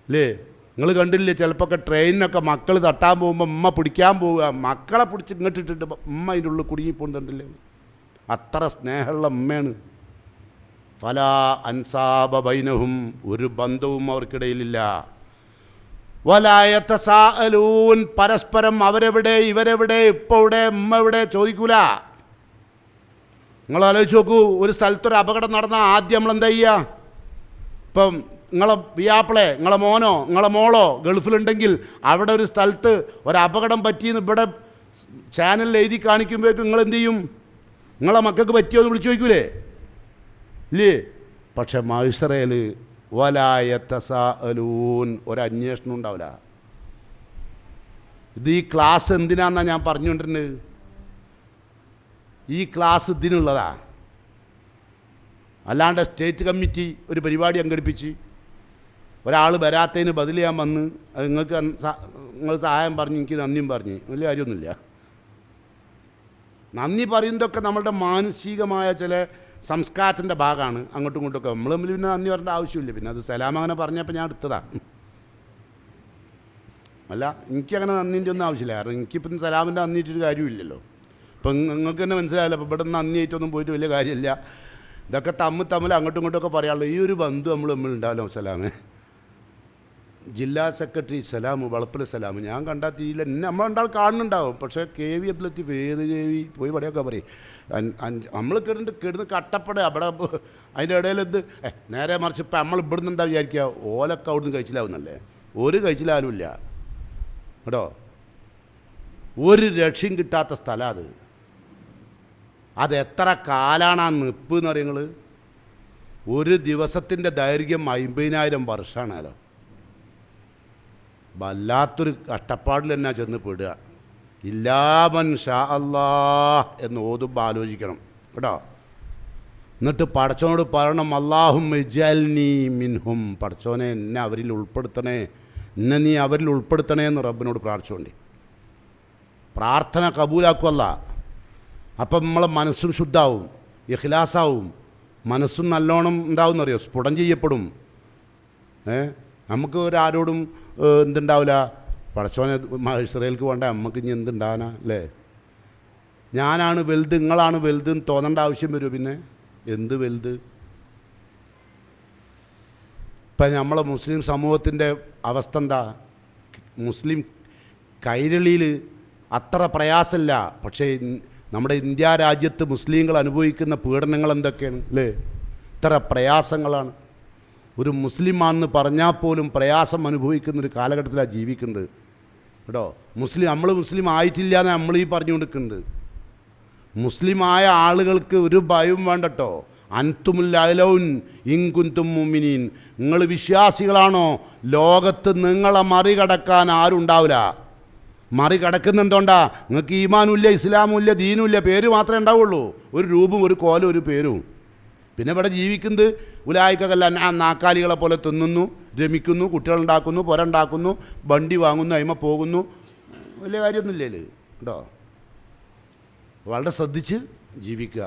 അല്ലേ? നിങ്ങൾ കണ്ടില്ലേ ചിലപ്പോൾ ട്രെയിനിനൊക്കെ മക്കൾ തട്ടാൻ പോകുമ്പോൾ ഉമ്മ പിടിക്കാൻ പോവുക, മക്കളെ പിടിച്ച് ഇങ്ങോട്ടിട്ടിട്ട് ഉമ്മ അതിൻ്റെ ഉള്ളിൽ കുടുങ്ങിപ്പോണ്ടില്ലേ? അത്ര സ്നേഹമുള്ള ഉമ്മയാണ്. ഫലാ അൻസാബ ബൈനഹും, ഒരു ബന്ധവും അവർക്കിടയിലില്ല. വലാ യതസാഅലൂൻ, പരസ്പരം അവരെവിടെ, ഇവരെവിടെ, ഇപ്പോൾ ഇവിടെ, ഉമ്മ എവിടെ ചോദിക്കൂല. നിങ്ങൾ ആലോചിച്ച് നോക്കൂ, ഒരു സ്ഥലത്തൊരു അപകടം നടന്നാൽ ആദ്യം നമ്മളെന്താ ചെയ്യുക? ഇപ്പം നിങ്ങളെ വിയാപ്പിളെ, നിങ്ങളെ മോനോ നിങ്ങളെ മോളോ ഗൾഫിലുണ്ടെങ്കിൽ അവിടെ ഒരു സ്ഥലത്ത് ഒരപകടം പറ്റിയെന്ന് ഇവിടെ ചാനലിൽ എഴുതി കാണിക്കുമ്പോഴേക്കും നിങ്ങളെന്ത് ചെയ്യും? നിങ്ങളെ മക്കൾക്ക് പറ്റിയോ എന്ന് വിളിച്ചു ചോദിക്കൂലേ? ഇല്ലേ? പക്ഷെ മഴ്സറയിൽ വലാ യതസാഅലൂൻ, ഒരന്വേഷണം ഉണ്ടാവില്ല. ഇത് ഈ ക്ലാസ് എന്തിനാണെന്നാണ് ഞാൻ പറഞ്ഞുകൊണ്ടിരുന്നത്? ഈ ക്ലാസ് ഇതിനുള്ളതാ. അല്ലാണ്ട് സ്റ്റേറ്റ് കമ്മിറ്റി ഒരു പരിപാടി സംഘടിപ്പിച്ച് ഒരാൾ വരാത്തതിന് ബദൽ ചെയ്യാൻ വന്ന് അത് നിങ്ങൾ സഹായം പറഞ്ഞ് എനിക്ക് നന്ദിയും പറഞ്ഞ് വലിയ കാര്യമൊന്നുമില്ല. നന്ദി പറയുന്നതൊക്കെ നമ്മളുടെ മാനസികമായ ചില സംസ്കാരത്തിൻ്റെ ഭാഗമാണ്. അങ്ങോട്ടും ഇങ്ങോട്ടൊക്കെ നമ്മൾ തമ്മിൽ പിന്നെ നന്ദി പറയേണ്ട ആവശ്യമില്ല. പിന്നെ അത് സലാം അങ്ങനെ പറഞ്ഞപ്പോൾ ഞാൻ എടുത്തതാണ്. അല്ല, എനിക്കങ്ങനെ നന്ദിൻ്റെ ഒന്നും ആവശ്യമില്ല. കാരണം എനിക്കിപ്പം സലാമിൻ്റെ നന്ദിയിട്ടൊരു കാര്യമില്ലല്ലോ. ഇപ്പം നിങ്ങൾക്ക് തന്നെ മനസ്സിലായല്ലോ, അപ്പോൾ ഇവിടെ നന്ദിയായിട്ടൊന്നും പോയിട്ട് വലിയ കാര്യമില്ല. ഇതൊക്കെ തമ്മിൽ അങ്ങോട്ടും ഇങ്ങോട്ടൊക്കെ പറയാനുള്ളൂ. ഈ ഒരു ബന്ധു നമ്മൾ ഉണ്ടാവല്ലോ. സലാമേ, ജില്ലാ സെക്രട്ടറി സലാം, വളപ്പിൽ സലാം, ഞാൻ കണ്ടാൽ തീയില്ല. നമ്മളുണ്ടാൾ കാണുന്നുണ്ടാവും. പക്ഷേ KV അബ്ദുൽ ലത്തീഫ് ഏത് KV പോയി പടയൊക്കെ പറയും. നമ്മൾ കിടന്ന് കട്ടപ്പെടെ അവിടെ അതിൻ്റെ ഇടയിൽ എന്ത് നേരെ മറിച്ച് ഇപ്പം നമ്മൾ ഇവിടുന്ന് എന്താ വിചാരിക്കുക? ഓലൊക്കെ അവിടുന്ന് കഴിച്ചിലാവുന്നല്ലേ? ഒരു കഴിച്ചിലാരും ഇല്ല കേട്ടോ. ഒരു രക്ഷയും കിട്ടാത്ത സ്ഥലം അത്. അതെത്ര കാലാണ് ആ നിപ്പ് എന്ന് പറയുന്നത്? ഒരു ദിവസത്തിൻ്റെ ദൈർഘ്യം 50,000 വർഷമാണല്ലോ. വല്ലാത്തൊരു കഷ്ടപ്പാടിൽ തന്നെ ചെന്ന് പെടുക. ഇല്ലാമൻ ഷാ അല്ലാഹ് എന്ന് ഓതുമ്പോൾ ആലോചിക്കണം കേട്ടോ. എന്നിട്ട് പടച്ചോനോട് പറയണം, അല്ലാഹുമ്മ ഇജ്അൽനി മിൻഹും, പടച്ചോനെ എന്നെ അവരിൽ ഉൾപ്പെടുത്തണേ, എന്നെ നീ അവരിൽ ഉൾപ്പെടുത്തണേ എന്ന് റബ്ബിനോട് പ്രാർത്ഥിച്ചുകൊണ്ട് പ്രാർത്ഥന കബൂലാക്കുമല്ല. അപ്പം നമ്മളെ മനസ്സും ശുദ്ധാവും, ഇഖ്ലാസാവും, മനസ്സും നല്ലോണം എന്താവുമെന്നറിയോ? സ്ഫുടം ചെയ്യപ്പെടും. നമുക്ക് ഒരാരോടും എന്തുണ്ടാവില്ല. പടച്ചോനെ ഇസ്രായേൽക്ക് വേണ്ട, നമുക്ക് ഇനി എന്തുണ്ടാകാനാ അല്ലേ? ഞാനാണ് വലുത്, നിങ്ങളാണ് വലുത് എന്ന് തോന്നേണ്ട ആവശ്യം വരുമോ? പിന്നെ എന്ത് വലുത്? ഇപ്പം നമ്മളെ മുസ്ലിം സമൂഹത്തിൻ്റെ അവസ്ഥ എന്താ? മുസ്ലിം കൈരളിയിൽ അത്ര പ്രയാസമില്ല. പക്ഷേ നമ്മുടെ ഇന്ത്യ രാജ്യത്ത് മുസ്ലിങ്ങൾ അനുഭവിക്കുന്ന പീഡനങ്ങൾ എന്തൊക്കെയാണ് അല്ലേ? ഇത്ര പ്രയാസങ്ങളാണ്. ഒരു മുസ്ലിമാണെന്ന് പറഞ്ഞാൽ പോലും പ്രയാസം അനുഭവിക്കുന്നൊരു കാലഘട്ടത്തിലാണ് ജീവിക്കുന്നത് കേട്ടോ. നമ്മൾ മുസ്ലിം ആയിട്ടില്ല എന്ന് നമ്മൾ ഈ പറഞ്ഞു കൊടുക്കുന്നുണ്ട്. മുസ്ലിമായ ആളുകൾക്ക് ഒരു ഭയവും വേണ്ടട്ടോ. അൻതുമുല്ലൗൻ ഇൻകുൻതും മുഅ്മിനീൻ, നിങ്ങൾ വിശ്വാസികളാണോ, ലോകത്ത് നിങ്ങളെ മറികടക്കാൻ ആരും ഉണ്ടാവില്ല. മറികടക്കുന്ന എന്തുകൊണ്ടാ? നിങ്ങൾക്ക് ഈമാനുമില്ല, ഇസ്ലാമുമില്ല, ദീനുമില്ല, പേര് മാത്രമേ ഉണ്ടാവുള്ളൂ. ഒരു രൂപവും ഒരു കോലും ഒരു പേരും. പിന്നെ ഇവിടെ ജീവിക്കുന്നത് ഉലായിക്കല്ല നാക്കാലികളെ പോലെ തിന്നുന്നു, രമിക്കുന്നു, കുട്ടികളുണ്ടാക്കുന്നു, പുരണ്ടാക്കുന്നു, വണ്ടി വാങ്ങുന്നു, അയിമ പോകുന്നു, വലിയ കാര്യമൊന്നുമില്ലേ കേട്ടോ. വളരെ ശ്രദ്ധിച്ച് ജീവിക്കുക.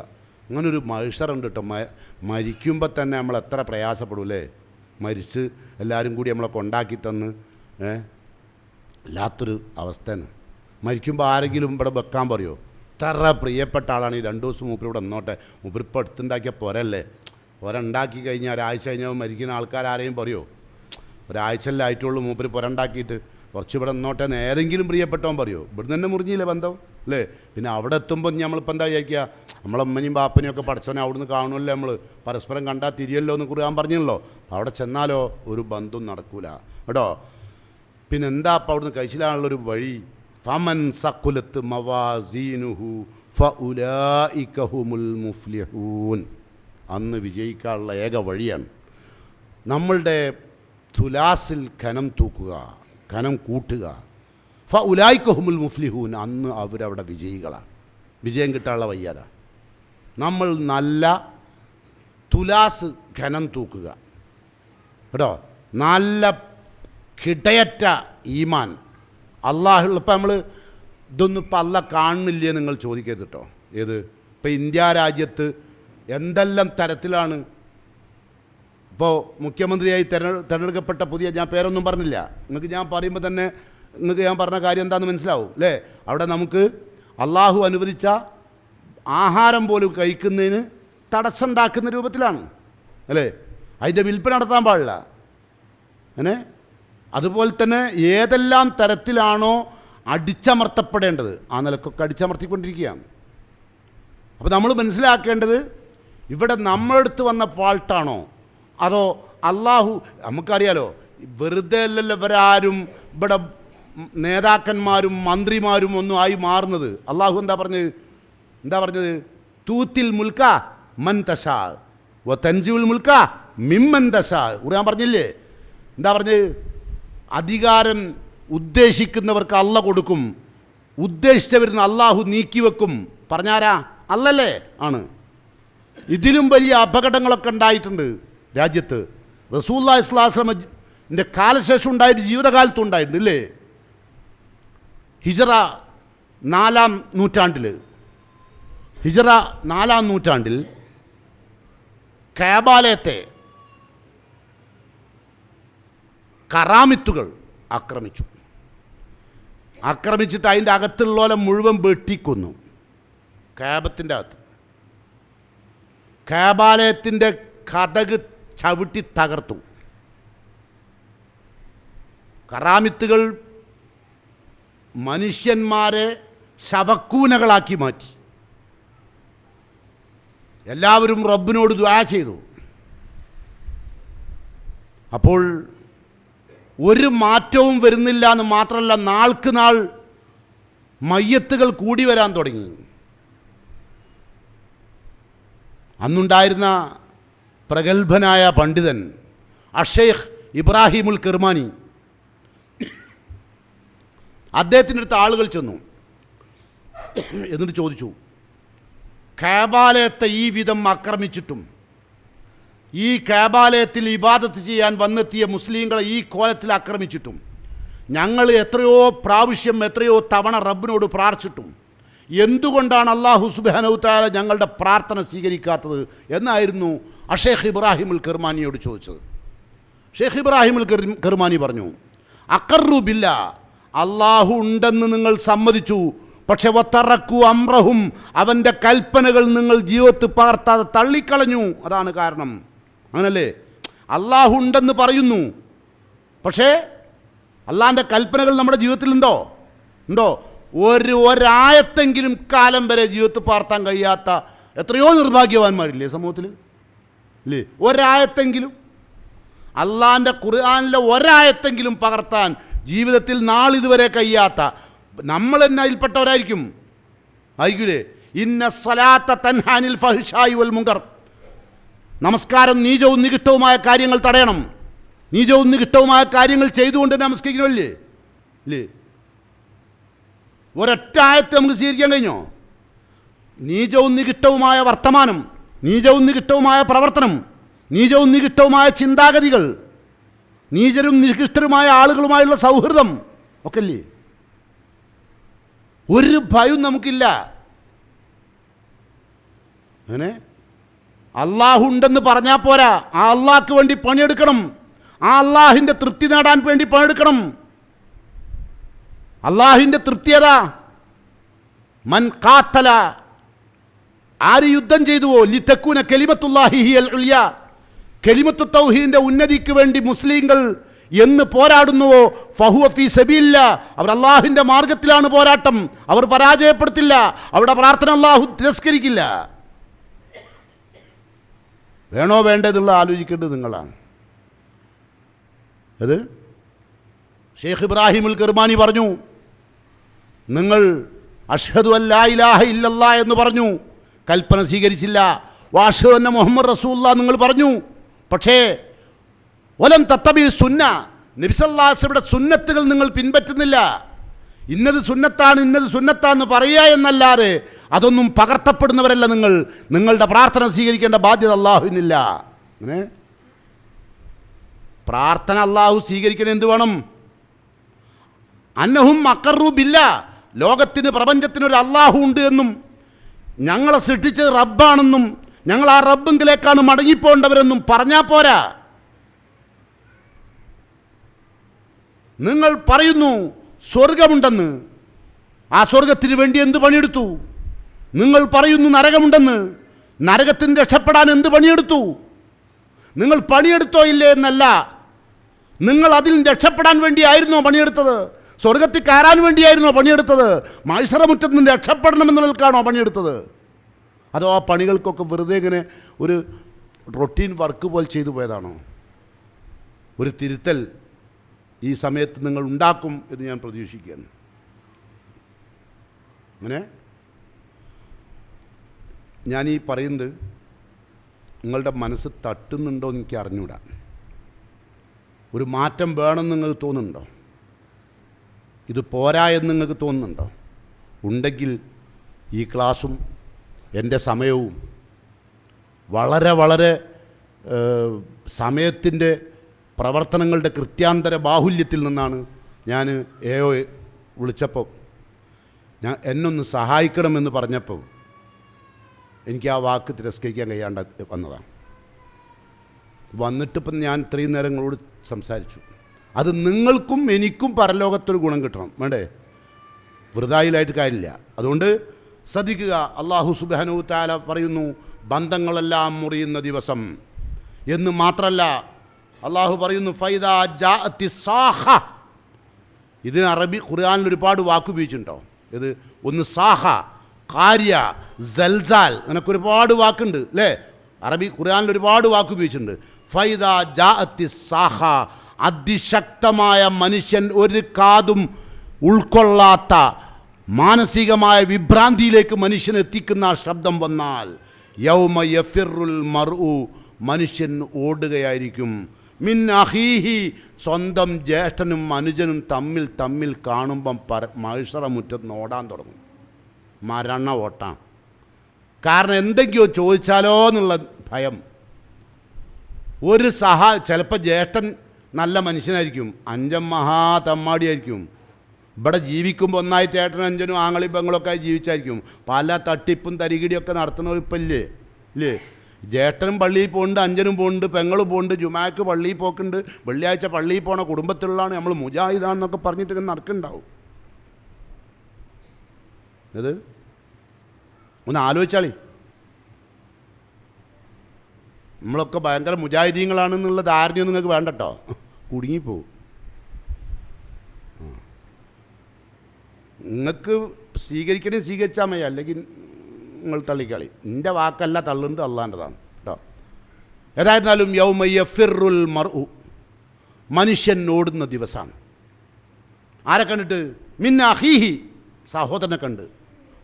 അങ്ങനൊരു മനുഷ്യരുണ്ട് കേട്ടോ. മരിക്കുമ്പോൾ തന്നെ നമ്മൾ എത്ര പ്രയാസപ്പെടൂലേ. മരിച്ച് എല്ലാവരും കൂടി നമ്മളെ കൊണ്ടാക്കി തന്ന് വല്ലാത്തൊരു അവസ്ഥയാണ്. മരിക്കുമ്പോൾ ആരെങ്കിലും ഇവിടെ വെക്കാൻ പറയുമോ? ഇത്ര പ്രിയപ്പെട്ട ആളാണ്, ഈ 2 ദിവസം മൂപ്പര് ഇവിടെ നിന്നോട്ടെ, മൂപ്പര് ഇപ്പോൾ എടുത്തുണ്ടാക്കിയ പുരല്ലേ, പുര ഉണ്ടാക്കി കഴിഞ്ഞാൽ ഒരാഴ്ച കഴിഞ്ഞാൽ മരിക്കുന്ന ആൾക്കാർ ആരെയും പറയുമോ? ഒരാഴ്ചയല്ലേ ആയിട്ടുള്ളൂ മൂപ്പര് പുര ഉണ്ടാക്കിയിട്ട്, കുറച്ച് ഇവിടെ നിന്നോട്ടെ എന്ന് ഏതെങ്കിലും പ്രിയപ്പെട്ടവൻ പറയുമോ? ഇവിടുന്ന് തന്നെ മുറിഞ്ഞില്ലേ ബന്ധം അല്ലേ? പിന്നെ അവിടെ എത്തുമ്പോൾ നമ്മളിപ്പോൾ എന്താ വിചാരിക്കുക, നമ്മളെ അമ്മനെയും ബാപ്പനെയും ഒക്കെ പഠിച്ചവനെ അവിടുന്ന് കാണുമല്ലോ, നമ്മൾ പരസ്പരം കണ്ടാൽ തിരിയല്ലോ എന്ന് ഖുർആൻ പറഞ്ഞല്ലോ. അവിടെ ചെന്നാലോ ഒരു ബന്ധം നടക്കൂല കേട്ടോ. പിന്നെ എന്താ അപ്പം അവിടുന്ന് കഴിച്ചിലാണുള്ളൊരു വഴി? ഫമൻ സഖുലത്ത് മവാസീനുഹു ഫഉലൈക ഹുമുൽ മുഫ്ലിഹൂൻ. അന്ന് വിജയിക്കാനുള്ള ഏക വഴിയാണ് നമ്മളുടെ തുലാസിൽ കനം തൂക്കുക, കനം കൂട്ടുക. ഫഉലൈക ഹുമുൽ മുഫ്ലിഹൂൻ. അന്ന് അവരവിടെ വിജയികളാണ്. വിജയം കിട്ടാനുള്ള വയ്യാത നമ്മൾ നല്ല തുലാസ് ഖനം തൂക്കുക കേട്ടോ. നല്ല കിടയറ്റ ഈമാൻ അള്ളാഹുള്ള. ഇപ്പം നമ്മൾ ഇതൊന്നും ഇപ്പം അല്ല കാണുന്നില്ലേ നിങ്ങൾ ചോദിക്കരുത് കേട്ടോ. ഏത് ഇപ്പം ഇന്ത്യ രാജ്യത്ത് എന്തെല്ലാം തരത്തിലാണ് ഇപ്പോൾ മുഖ്യമന്ത്രിയായി തിരഞ്ഞെടുക്കപ്പെട്ട പുതിയ, ഞാൻ പേരൊന്നും പറഞ്ഞില്ല, നിങ്ങൾക്ക് ഞാൻ പറയുമ്പോൾ തന്നെ നിങ്ങൾക്ക് ഞാൻ പറഞ്ഞ കാര്യം എന്താണെന്ന് മനസ്സിലാവും അല്ലേ. അവിടെ നമുക്ക് അള്ളാഹു അനുവദിച്ച ആഹാരം പോലും കഴിക്കുന്നതിന് തടസ്സമുണ്ടാക്കുന്ന രൂപത്തിലാണ് അല്ലേ. അതിൻ്റെ വിൽപ്പന നടത്താൻ പാടില്ല അങ്ങനെ. അതുപോലെ തന്നെ ഏതെല്ലാം തരത്തിലാണോ അടിച്ചമർത്തപ്പെടേണ്ടത് ആ നിലക്കൊക്കെ അടിച്ചമർത്തിക്കൊണ്ടിരിക്കുകയാണ്. അപ്പോൾ നമ്മൾ മനസ്സിലാക്കേണ്ടത് ഇവിടെ നമ്മളടുത്ത് വന്ന ഫാൾട്ടാണോ അതോ അള്ളാഹു, നമുക്കറിയാലോ വെറുതെ അല്ലല്ലോ ഇവരാരും ഇവിടെ നേതാക്കന്മാരും മന്ത്രിമാരും ഒന്നും ആയി മാറുന്നത്. അള്ളാഹു എന്താ പറഞ്ഞത്? തൂത്തിൽ മുൽക്ക മൻ തശാ വ തൻസിഉൽ മുൽക്ക മിമ്മൻ തശാ. ഖുർആൻ പറഞ്ഞില്ലേ? എന്താ പറഞ്ഞത്? അധികാരം ഉദ്ദേശിക്കുന്നവർക്ക് അല്ല കൊടുക്കും, ഉദ്ദേശിച്ചവരുന്ന് അള്ളാഹു നീക്കിവെക്കും. പറഞ്ഞാരാ? അല്ലല്ലേ? ആണ്. ഇതിലും വലിയ അപകടങ്ങളൊക്കെ ഉണ്ടായിട്ടുണ്ട് രാജ്യത്ത്. റസൂലുള്ളാഹി സ്വല്ലല്ലാഹു അലൈഹി വസല്ലമയുടെ കാലശേഷം ഉണ്ടായിട്ട് ജീവിതകാലത്തും ഉണ്ടായിട്ടുണ്ട് ഇല്ലേ. ഹിജറ 4-ാം നൂറ്റാണ്ടിൽ കഅബാലയത്തെ കറാമിത്തുകൾ ആക്രമിച്ചിട്ട് അതിൻ്റെ അകത്തുള്ളോലെ മുഴുവൻ വെട്ടിക്കൊന്നു. കഅബത്തിൻ്റെ അകത്ത് കഅബാലയത്തിൻ്റെ കതക് ചവിട്ടി തകർത്തു. കറാമിത്തുകൾ മനുഷ്യന്മാരെ ശവക്കൂനകളാക്കി മാറ്റി. എല്ലാവരും റബ്ബിനോട് ദുആ ചെയ്തു. അപ്പോൾ ഒരു മാറ്റവും വരുന്നില്ല എന്ന് മാത്രമല്ല, നാൾക്ക് നാൾ മയ്യത്തുകൾ കൂടി വരാൻ തുടങ്ങി. അന്നുണ്ടായിരുന്ന പ്രഗത്ഭനായ പണ്ഡിതൻ അഷേഖ് ഇബ്രാഹിമുൽ കിർമാനി, അദ്ദേഹത്തിൻ്റെ അടുത്ത് ആളുകൾ ചെന്നു. എന്നിട്ട് ചോദിച്ചു, കഅബാലയത്തെ ഈ വിധം ആക്രമിച്ചിട്ടും ഈ കഅബാലയത്തിൽ ഇബാദത്ത് ചെയ്യാൻ വന്നെത്തിയ മുസ്ലിങ്ങളെ ഈ കോലത്തിൽ ആക്രമിച്ചിട്ടും ഞങ്ങൾ എത്രയോ പ്രാവശ്യം എത്രയോ തവണ റബ്ബിനോട് പ്രാർത്ഥിച്ചിട്ടും എന്തുകൊണ്ടാണ് അല്ലാഹു സുബ്ഹാനഹു തആല ഞങ്ങളുടെ പ്രാർത്ഥന സ്വീകരിക്കാത്തത് എന്നായിരുന്നു അഷേഖ് ഇബ്രാഹിമുൽ കിർമാനിയോട് ചോദിച്ചത്. ഷേഖ് ഇബ്രാഹിമുൽ കിർമാനി പറഞ്ഞു, അഖറു ബില്ലാ, അള്ളാഹു ഉണ്ടെന്ന് നിങ്ങൾ സമ്മതിച്ചു, പക്ഷെ വത്തറക്കു അംറഹും, അവൻ്റെ കൽപ്പനകൾ നിങ്ങൾ ജീവിതത്തിൽ പകർത്താതെ തള്ളിക്കളഞ്ഞു. അതാണ് കാരണം. അങ്ങനല്ലേ? അള്ളാഹു ഉണ്ടെന്ന് പറയുന്നു, പക്ഷേ അള്ളാഹിൻ്റെ കൽപ്പനകൾ നമ്മുടെ ജീവിതത്തിലുണ്ടോ? ഒരായത്തെങ്കിലും കാലം വരെ ജീവിതത്തിൽ പകർത്താൻ കഴിയാത്ത എത്രയോ നിർഭാഗ്യവാന്മാരില്ലേ സമൂഹത്തിൽ? ഇല്ലേ? ഒരായത്തെങ്കിലും അള്ളാഹിൻ്റെ ഖുർആനിലെ ഒരായത്തെങ്കിലും പകർത്താൻ ജീവിതത്തിൽ നാളിതുവരെ കഴിയാത്ത നമ്മൾ തന്നെ അതിൽപ്പെട്ടവരായിരിക്കും. ആയിരിക്കൂലേ? ഇന്ന സ്വലാത്ത തൻഹാനിൽ ഫഹ്ശായി വൽ മുങ്കർ. നമസ്കാരം നീചവും നികിഷ്ടവുമായ കാര്യങ്ങൾ തടയണം. നീചവും നികിഷ്ടവുമായ കാര്യങ്ങൾ ചെയ്തുകൊണ്ട് നമസ്കരിക്കണമല്ലേ? ഇല്ലേ? ഒരൊറ്റ ആയത്ത് നമുക്ക് സ്വീകരിക്കാൻ കഴിഞ്ഞോ? നീചവും നികിഷ്ടവുമായ വർത്തമാനം, നീചവും നികിഷ്ടവുമായ പ്രവർത്തനം, നീചവും നികിഷ്ടവുമായ ചിന്താഗതികൾ, നീചരും നികൃഷ്ടരുമായ ആളുകളുമായുള്ള സൗഹൃദം ഒക്കെ അല്ലേ? ഒരു ഭയവും നമുക്കില്ല. അങ്ങനെ അള്ളാഹു ഉണ്ടെന്ന് പറഞ്ഞാൽ പോരാ, ആ അള്ളാഹ്ക്ക് വേണ്ടി പണിയെടുക്കണം, ആ അള്ളാഹിൻ്റെ തൃപ്തി നേടാൻ വേണ്ടി പണിയെടുക്കണം. അള്ളാഹിൻ്റെ തൃപ്തി ഏതാ? മൻ ഖാത്തല, ആര് യുദ്ധം ചെയ്തുവോ, ലിതകൂന കലിമത്തുല്ലാഹി ഹിയൽ ഉൽയ, കലിമത്തു തൗഹീദിൻ്റെ ഉന്നതിക്ക് വേണ്ടി മുസ്ലിങ്ങൾ എന്ന് പോരാടുന്നുവോ, ഫഹുവ ഫീ സബീലില്ലാ, അവർ അള്ളാഹുവിൻ്റെ മാർഗത്തിലാണ് പോരാട്ടം. അവർ പരാജയപ്പെടുത്തില്ല, അവരുടെ പ്രാർത്ഥന അള്ളാഹു തിരസ്കരിക്കില്ല. വേണോ വേണ്ടതുള്ള ആലോചിക്കേണ്ടത് നിങ്ങളാണ്. അത് ഷെയ്ഖ് ഇബ്രാഹിമുൽ കിർമാനി പറഞ്ഞു, നിങ്ങൾ അഷ്ഹദു അല്ലാ ഇലാഹ ഇല്ലല്ലാ എന്ന് പറഞ്ഞു, കൽപ്പന സ്വീകരിച്ചില്ല. വഅഷ്ഹദു അന്ന മുഹമ്മദ് റസൂലുള്ളാഹ് നിങ്ങൾ പറഞ്ഞു, പക്ഷേ വലം തത്തബി സുന്ന, നബി സല്ലല്ലാഹു അലൈഹി വസല്ലമയുടെ സുന്നത്തുകൾ നിങ്ങൾ പിൻപറ്റുന്നില്ല. ഇന്നത് സുന്നത്താണ് ഇന്നത് സുന്നത്താന്ന് പറയുക എന്നല്ലാതെ അതൊന്നും പകർത്തപ്പെടുന്നവരല്ല നിങ്ങൾ. നിങ്ങളുടെ പ്രാർത്ഥന സ്വീകരിക്കേണ്ട ബാധ്യത അള്ളാഹുവിനില്ല. അങ്ങനെ പ്രാർത്ഥന അള്ളാഹു സ്വീകരിക്കണം. എന്ത് വേണം? അന്നഹും അഖറു ബില്ലാ, ലോകത്തിന് പ്രപഞ്ചത്തിനൊരു അള്ളാഹു ഉണ്ട് എന്നും ഞങ്ങളെ സൃഷ്ടിച്ചത് റബ്ബാണെന്നും ഞങ്ങൾ ആ റബ്ബിങ്കിലേക്കാണ് മടങ്ങിപ്പോണ്ടവരെന്നും പറഞ്ഞാൽ പോരാ. നിങ്ങൾ പറയുന്നു സ്വർഗമുണ്ടെന്ന്, ആ സ്വർഗത്തിന് വേണ്ടി എന്ത് പണിയെടുത്തു? നിങ്ങൾ പറയുന്നു നരകമുണ്ടെന്ന്, നരകത്തിന് രക്ഷപ്പെടാൻ എന്ത് പണിയെടുത്തു? നിങ്ങൾ പണിയെടുത്തോ ഇല്ലേ എന്നല്ല, നിങ്ങൾ അതിൽ രക്ഷപ്പെടാൻ വേണ്ടിയായിരുന്നോ പണിയെടുത്തത്? സ്വർഗത്തിൽ കയറാൻ വേണ്ടിയായിരുന്നോ പണിയെടുത്തത്? മത്സര മുറ്റത്ത് നിന്ന് രക്ഷപ്പെടണമെന്നുള്ളവർക്കാണോ പണിയെടുത്തത്? അതോ ആ പണികൾക്കൊക്കെ വെറുതെ ഇങ്ങനെ ഒരു റൊട്ടീൻ വർക്ക് പോലെ ചെയ്തു പോയതാണോ? ഒരു തിരുത്തൽ ഈ സമയത്ത് നിങ്ങൾ ഉണ്ടാക്കും എന്ന് ഞാൻ പ്രതീക്ഷിക്കുകയാണ്. അങ്ങനെ ഞാനീ പറയുന്നത് നിങ്ങളുടെ മനസ്സ് തട്ടുന്നുണ്ടോ എന്ന് എനിക്ക് അറിഞ്ഞൂടാ. ഒരു മാറ്റം വേണമെന്ന് നിങ്ങൾക്ക് തോന്നുന്നുണ്ടോ? ഇത് പോരാ എന്ന് നിങ്ങൾക്ക് തോന്നുന്നുണ്ടോ? ഉണ്ടെങ്കിൽ ഈ ക്ലാസ്സും എൻ്റെ സമയവും വളരെ വളരെ സമയത്തിൻ്റെ പ്രവർത്തനങ്ങളുടെ കൃത്യാന്തര ബാഹുല്യത്തിൽ നിന്നാണ് ഞാൻ വിളിച്ചപ്പോൾ എന്നൊന്ന് സഹായിക്കണമെന്ന് പറഞ്ഞപ്പോൾ എനിക്ക് ആ വാക്ക് തിരസ്കരിക്കാൻ കഴിയാണ്ട് വന്നതാണ്. വന്നിട്ടിപ്പം ഞാൻ ഇത്രയും നേരം നിങ്ങളോട് സംസാരിച്ചു. അത് നിങ്ങൾക്കും എനിക്കും പരലോകത്തൊരു ഗുണം കിട്ടണം, വേണ്ടേ? വൃഥായിലായിട്ട് കാര്യമില്ല. അതുകൊണ്ട് ശ്രദ്ധിക്കുക. അല്ലാഹു സുബ്ഹാനഹു വ തആല പറയുന്നു ബന്ധങ്ങളെല്ലാം മുറിയുന്ന ദിവസം എന്ന് മാത്രമല്ല, അള്ളാഹു പറയുന്നു ഫൈദാ ജാഅത്തി സാഹ. ഇതിന് അറബി ഖുർആനിൽ ഒരുപാട് വാക്ക് ഉപയോഗിച്ചിട്ടുണ്ടോ? ഇത് ഒന്ന് സാഹ, കാര്യ, സൽസാൽ, അങ്ങനൊക്കെ ഒരുപാട് വാക്കുണ്ട് അല്ലേ? അറബി ഖുർആനിൽ ഒരുപാട് വാക്ക് ഉപയോഗിച്ചിട്ടുണ്ട്. ഫൈദാ ജാഅത്തി സാഹ, അതിശക്തമായ മനുഷ്യൻ ഒരു കാതും ഉൾക്കൊള്ളാത്ത മാനസികമായ വിഭ്രാന്തിയിലേക്ക് മനുഷ്യൻ എത്തിക്കുന്ന ശബ്ദം വന്നാൽ യൗമ യഫിറുൽ മർഉ, മനുഷ്യൻ ഓടുകയായിരിക്കും. മിൻ അഖീഹി, സ്വന്തം ജ്യേഷ്ഠനും അനുജനും തമ്മിൽ കാണുമ്പം മത്സര മുറ്റത്ത് ഓടാൻ തുടങ്ങും. മരണ ഓട്ടാം. കാരണം എന്തെങ്കിലും ചോദിച്ചാലോ എന്നുള്ള ഭയം. ഒരു ചിലപ്പോൾ ജ്യേഷ്ഠൻ നല്ല മനുഷ്യനായിരിക്കും, അഞ്ചൻ മഹാ തമ്മാടിയായിരിക്കും. ഇവിടെ ജീവിക്കുമ്പോൾ ഒന്നായിട്ട് ഏട്ടനും അഞ്ചനും ആങ്ങളി പെങ്ങളൊക്കെ ആയി ജീവിച്ചായിരിക്കും. പല തട്ടിപ്പും തരികിടിയൊക്കെ നടത്തുന്നവരിപ്പം ഇല്ലേ? ജ്യേഷ്ഠനും പള്ളിയിൽ പോകുന്നുണ്ട്, അഞ്ചനും പോകുന്നുണ്ട്, പെങ്ങളും പോകുന്നുണ്ട്, ജുമാക്ക് പള്ളിയിൽ പോക്കുണ്ട്, വെള്ളിയാഴ്ച പള്ളിയിൽ പോണ കുടുംബത്തിലുള്ളതാണ്, നമ്മൾ മുജാഹിദാണെന്നൊക്കെ പറഞ്ഞിട്ട് നടക്കുന്നുണ്ടാവും. അത് ഒന്ന് ആലോചിച്ചാളി. നമ്മളൊക്കെ ഭയങ്കര മുജാഹിദീങ്ങളാണെന്നുള്ള ധാരണയൊന്നും നിങ്ങൾക്ക് വേണ്ട കേട്ടോ, കുടുങ്ങിപ്പോവും. നിങ്ങൾക്ക് സ്വീകരിക്കണേ സ്വീകരിച്ചാൽ മതി, അല്ലെങ്കിൽ നിങ്ങൾ തള്ളിക്കളി. എൻ്റെ വാക്കല്ല തള്ളുന്നത്, അള്ളാൻ്റെതാണ് കേട്ടോ. ഏതായിരുന്നാലും യൗമ യഫിറുൽ മർഉ, മനുഷ്യൻ ഓടുന്ന ദിവസമാണ്. ആരെ കണ്ടിട്ട്? മിൻ അഖീഹി, സഹോദരനെ കണ്ട്.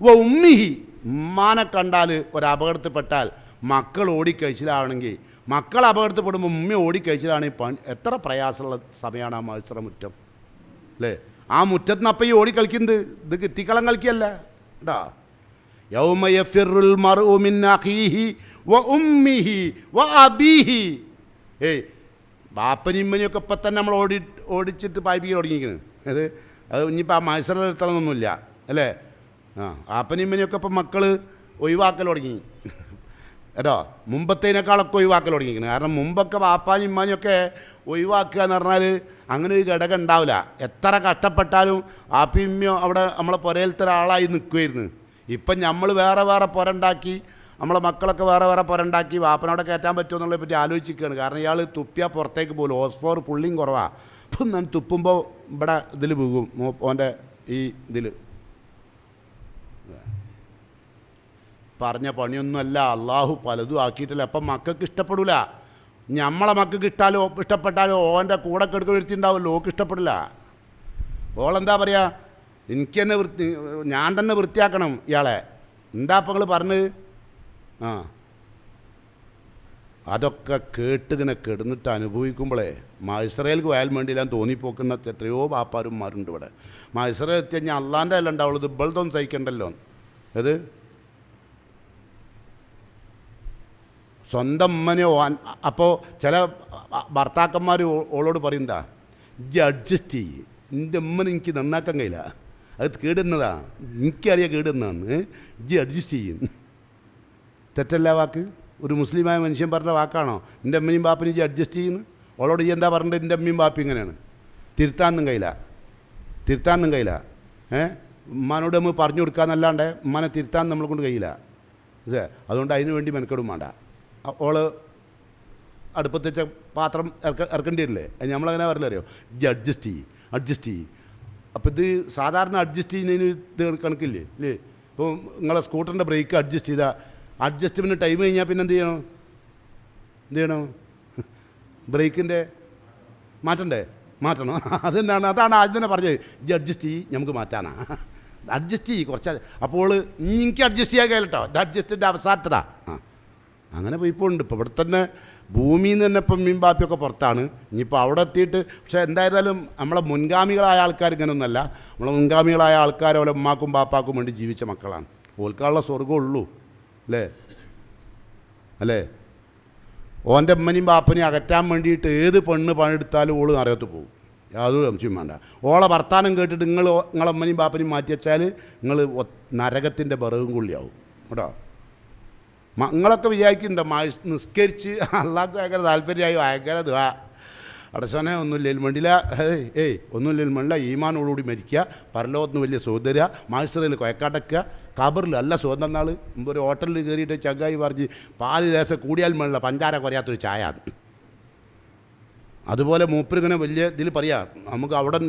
വ ഉമ്മിഹി, ഉമ്മാനെ കണ്ടാൽ ഒരു അപകടത്തിൽപ്പെട്ടാൽ മക്കൾ ഓടിക്കഴിച്ചിലാണെങ്കിൽ, മക്കൾ അപകടത്തിൽപ്പെടുമ്പോൾ ഉമ്മ ഓടിക്കഴിച്ചിലാണെങ്കിൽ എത്ര പ്രയാസമുള്ള സമയമാണ് ആ മത്സര മുറ്റം അല്ലേ? ആ മുറ്റത്ത് നിന്ന് അപ്പം ഈ ഓടിക്കളിക്കുന്നത് ഇത് കിത്തിക്കളം കളിക്കല്ല കേട്ടോ. യൗമ യഫിറുൽ മർഉ മിൻ അഖീഹി വ ഉമ്മിഹി വ അബീഹി. ബാപ്പനും ഇമ്മനെയൊക്കെ ഇപ്പം തന്നെ നമ്മൾ ഓടിച്ചിട്ട് പായിപ്പിക്കാൻ തുടങ്ങിയിരിക്കുന്നത്. അത് ഇനിയിപ്പോൾ ആ മത്സരം നിർത്തണമെന്നൊന്നുമില്ല അല്ലേ? ആപ്പനെയും ഇമ്മനെയൊക്കെ ഇപ്പം മക്കൾ ഒഴിവാക്കൽ തുടങ്ങി കേട്ടോ. മുമ്പത്തേനേക്കാളൊക്കെ ഒഴിവാക്കൽ തുടങ്ങിയിരിക്കുന്നത്. കാരണം മുമ്പൊക്കെ വാപ്പാനും ഇമ്മാനെയൊക്കെ ഒഴിവാക്കുക എന്ന് പറഞ്ഞാൽ അങ്ങനെ ഒരു ഘടകം ഉണ്ടാവില്ല. എത്ര കഷ്ടപ്പെട്ടാലും ആപ്പയും ഇമ്മയോ അവിടെ നമ്മളെ പുരയിലത്തെ ഒരാളായി നിൽക്കുമായിരുന്നു. ഇപ്പം നമ്മൾ വേറെ വേറെ പുരണ്ടാക്കി, നമ്മളെ മക്കളൊക്കെ വേറെ വേറെ പുരണ്ടാക്കി വാപ്പനോടെ കയറ്റാൻ പറ്റുമോ എന്നുള്ളതിനെ പറ്റി ആലോചിക്കുകയാണ്. കാരണം ഇയാൾ തുപ്പിയാൽ പുറത്തേക്ക് പോലും ഓസ്ഫോർ പുള്ളിയും കുറവാണ്. അപ്പം ഞാൻ തുപ്പുമ്പോൾ ഇവിടെ ഇതിൽ വീകും ഓൻ്റെ ഈ ഇതിൽ. പറഞ്ഞ പണിയൊന്നുമല്ല, അള്ളാഹു പലതും ആക്കിയിട്ടില്ല. അപ്പം മക്കൾക്ക് ഇഷ്ടപ്പെടില്ല. നമ്മളെ മക്കൾക്ക് ഇഷ്ടപ്പെട്ടാലും ഓൻ്റെ കൂടെ കെടുക്കുണ്ടാവുമല്ലോ, ഓക്ക് ഇഷ്ടപ്പെടില്ല. ഓളെന്താ പറയുക, എനിക്ക് തന്നെ ഞാൻ തന്നെ വൃത്തിയാക്കണം ഇയാളെ. എന്താ അപ്പം നിങ്ങൾ പറഞ്ഞത്? അതൊക്കെ കേട്ടിങ്ങനെ കിടന്നിട്ട് അനുഭവിക്കുമ്പോഴേ ഇസ്രായേൽക്ക് പോയാൽ വേണ്ടിയില്ലാന്ന് തോന്നിപ്പോക്കുന്ന എത്രയോ ബാപ്പാരുമാരുണ്ട് ഇവിടെ. ഇസ്രായേൽ എത്തി കഴിഞ്ഞാൽ അള്ളാൻ്റെ അല്ല ഉണ്ടാവുള്ളൂ, ഇത് ഇബളതൊന്നും സഹിക്കണ്ടല്ലോ. അത് സ്വന്തം ഉമ്മനെയോ. അപ്പോൾ ചില ഭർത്താക്കന്മാർ ഓളോട് പറയുന്നതാ, ഇജ്ജ് അഡ്ജസ്റ്റ് ചെയ്യ്, എൻ്റെ ഉമ്മനെ എനിക്ക് നന്നാക്കാൻ കഴിയില്ല, അത് കേടുന്നതാ, എനിക്കറിയാം കേടുന്നതാന്ന്, ഇജ്ജ് അഡ്ജസ്റ്റ് ചെയ്യും. തെറ്റല്ല വാക്ക്? ഒരു മുസ്ലിമായ മനുഷ്യൻ പറഞ്ഞ വാക്കാണോ? എൻ്റെ അമ്മയും ബാപ്പനും ഇജ്ജ് അഡ്ജസ്റ്റ് ചെയ്യുന്നു? ഓളോട് ഈ എന്താ പറഞ്ഞിട്ട് എൻ്റെ അമ്മയും ബാപ്പയും ഇങ്ങനെയാണ്, തിരുത്താനൊന്നും കഴിയില്ല. ഉമ്മാനോട് നമ്മൾ പറഞ്ഞു കൊടുക്കാന്നല്ലാണ്ട് ഉമ്മാനെ തിരുത്താൻ നമ്മളെ കൊണ്ട് കഴിയില്ല. അതുകൊണ്ട് അതിന് വേണ്ടി മെനക്കെടും വേണ്ട. ഓള് അടുപ്പത്ത് വെച്ച പാത്രം ഇറക്കേണ്ടി വരില്ലേ? നമ്മളങ്ങനെ പറയില്ല, അറിയോ? ഇജ്ജ് അഡ്ജസ്റ്റ് ചെയ്യ്. അപ്പോൾ ഇത് സാധാരണ അഡ്ജസ്റ്റ് ചെയ്യുന്നതിന് ഇത് കണക്കില്ലേ ഇല്ലേ? ഇപ്പോൾ നിങ്ങളെ സ്കൂട്ടറിൻ്റെ ബ്രേക്ക് അഡ്ജസ്റ്റ് ചെയ്താൽ അഡ്ജസ്റ്റ്മെൻറ്റ് ടൈം കഴിഞ്ഞാൽ പിന്നെ എന്ത് ചെയ്യണം? ബ്രേക്കിൻ്റെ മാറ്റണം. അതാണ് ആദ്യം തന്നെ പറഞ്ഞത്. ഇജ്ജ് അഡ്ജസ്റ്റ് ചെയ്യ്, നമുക്ക് മാറ്റാനാ. അഡ്ജസ്റ്റ് ചെയ്യ് കുറച്ചാൽ. അപ്പോൾ എനിക്ക് അഡ്ജസ്റ്റ് ചെയ്യാൻ കഴിയില്ല കേട്ടോ, ഇത് അഡ്ജസ്റ്റിൻ്റെ അവസാനത്തതാ. അങ്ങനെ പോയിപ്പോണ്ട്. ഇപ്പോൾ ഇവിടെ തന്നെ ഭൂമിയിൽ നിന്ന് തന്നെ ഇപ്പം മീൻപാപ്പിയൊക്കെ പുറത്താണ്. ഇനിയിപ്പോൾ അവിടെ എത്തിയിട്ട്, പക്ഷേ എന്തായിരുന്നാലും നമ്മളെ മുൻഗാമികളായ ആൾക്കാർ ഇങ്ങനെയൊന്നുമല്ല. നമ്മളെ മുൻഗാമികളായ ആൾക്കാർ ഓലെ ഉമ്മാക്കും ബാപ്പാക്കും വേണ്ടി ജീവിച്ച മക്കളാണ്. ഓൽക്കാനുള്ള സ്വർഗ്ഗമുള്ളൂ അല്ലേ? ഓൻ്റെ ഉമ്മനെയും ബാപ്പനെയും അകറ്റാൻ വേണ്ടിയിട്ട് ഏത് പെണ്ണ് പണിയെടുത്താലും ഓള് നരകത്ത് പോകും, യാതൊരു സംശയം വേണ്ട. ഓളെ വർത്താനം കേട്ടിട്ട് നിങ്ങളെ ഉമ്മനെയും ബാപ്പനെയും മാറ്റി വെച്ചാൽ നിങ്ങൾ നരകത്തിൻ്റെ ബറകും കൊള്ളിയാവും കേട്ടോ. നിങ്ങളൊക്കെ വിചാരിക്കുന്നുണ്ടോ നിസ്കരിച്ച് അള്ളാഹ്ക്ക് ഭയങ്കര താല്പര്യമായി ഭയങ്കര ദുആ അടച്ചോനെ ഒന്നുമില്ലേലും വേണ്ടില്ല, ഒന്നുമില്ലേലും വേണ്ടില്ല, ഈമാനോടുകൂടി മരിക്കുക, പരലോകത്തിന് വലിയ സുഖതരിക, മാഴ്സറയിൽ കൊയക്കാട്ടക്കുക, കബറിൽ അല്ല സുഖം തന്നാൾ. മുമ്പ് ഒരു ഹോട്ടലിൽ കയറിയിട്ട് ചങ്കായി പറഞ്ഞ് പാല് ലേശം കൂടിയാൽ മേളില്ല പഞ്ചാര കുറയാത്തൊരു ചായ. അതുപോലെ മൂപ്പരിങ്ങനെ വലിയ ഇതിൽ പറയാം, നമുക്ക് അവിടെ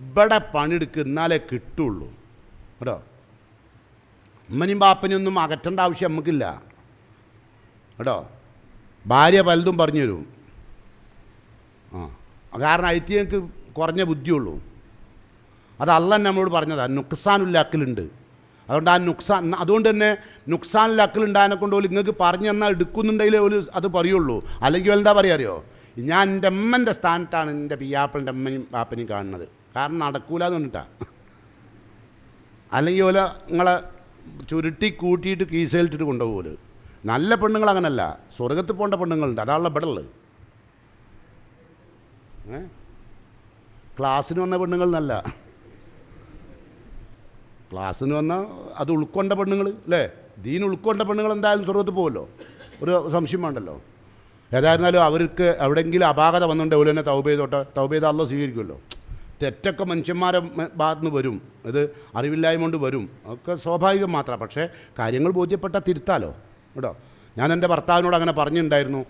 ഇവിടെ പണിയെടുക്കുക എന്നാലേ കിട്ടുള്ളൂ കേട്ടോ. ഉമ്മനെയും ബാപ്പനെയൊന്നും അകറ്റേണ്ട ആവശ്യം നമുക്കില്ല കേട്ടോ. ഭാര്യ പലതും പറഞ്ഞു തരും. കാരണം ഐറ്റിങ്ങൾക്ക് കുറഞ്ഞ ബുദ്ധിയുള്ളൂ. അത് അള്ളാഹ് നമ്മളോട് പറഞ്ഞതാണ്, നുക്സാനുൽ അക്കലുണ്ട്. അതുകൊണ്ട് തന്നെ നുക്സാനുൽ അക്കലുണ്ടായതിനെ കൊണ്ട് പോലും നിങ്ങൾക്ക് പറഞ്ഞു തന്നാൽ എടുക്കുന്നുണ്ടെങ്കിൽ ഒരു അത് പറയുള്ളൂ. അല്ലെങ്കിൽ എന്താ പറയുക അറിയോ, ഞാൻ എൻ്റെ അമ്മൻ്റെ സ്ഥാനത്താണ് എൻ്റെ പിയാപ്പിളിൻ്റെ അമ്മയും ബാപ്പനെയും കാണുന്നത്. കാരണം നടക്കൂല എന്ന് പറഞ്ഞിട്ടാണ്. അല്ലെങ്കിൽ ഓല നിങ്ങളെ ചുരുട്ടി കൂട്ടിയിട്ട് കീസയിലിട്ടിട്ട് കൊണ്ടുപോകുമല്ലോ. നല്ല പെണ്ണുങ്ങൾ അങ്ങനല്ല, സ്വർഗത്തിൽ പോകേണ്ട പെണ്ണുങ്ങളുണ്ട്, അതാണല്ലോ ഇവിടെ ഉള്ളത്. ക്ലാസ്സിന് വന്ന പെണ്ണുങ്ങൾ എന്നല്ല, ക്ലാസ്സിന് വന്ന അത് ഉൾക്കൊണ്ട പെണ്ണുങ്ങൾ അല്ലേ? ദീൻ ഉൾക്കൊണ്ട പെണ്ണുങ്ങൾ എന്തായാലും സ്വർഗത്തിൽ പോകുമല്ലോ, ഒരു സംശയം വേണ്ടല്ലോ. ഏതായിരുന്നാലും അവർക്ക് എവിടെയെങ്കിലും അപാകത വന്നുണ്ടെങ്കിൽ ഓല് തന്നെ തൗബ ചെയ്ത് അള്ളാഹ് സ്വീകരിക്കുമല്ലോ. തെറ്റൊക്കെ മനുഷ്യന്മാരെ ഭാഗത്ത് നിന്ന് വരും, ഇത് അറിവില്ലായ്മ കൊണ്ട് വരും, ഒക്കെ സ്വാഭാവികം മാത്രമാണ്. പക്ഷേ കാര്യങ്ങൾ ബോധ്യപ്പെട്ടാൽ തിരുത്താലോ കേട്ടോ. ഞാൻ എൻ്റെ ഭർത്താവിനോട് അങ്ങനെ പറഞ്ഞിട്ടുണ്ടായിരുന്നു,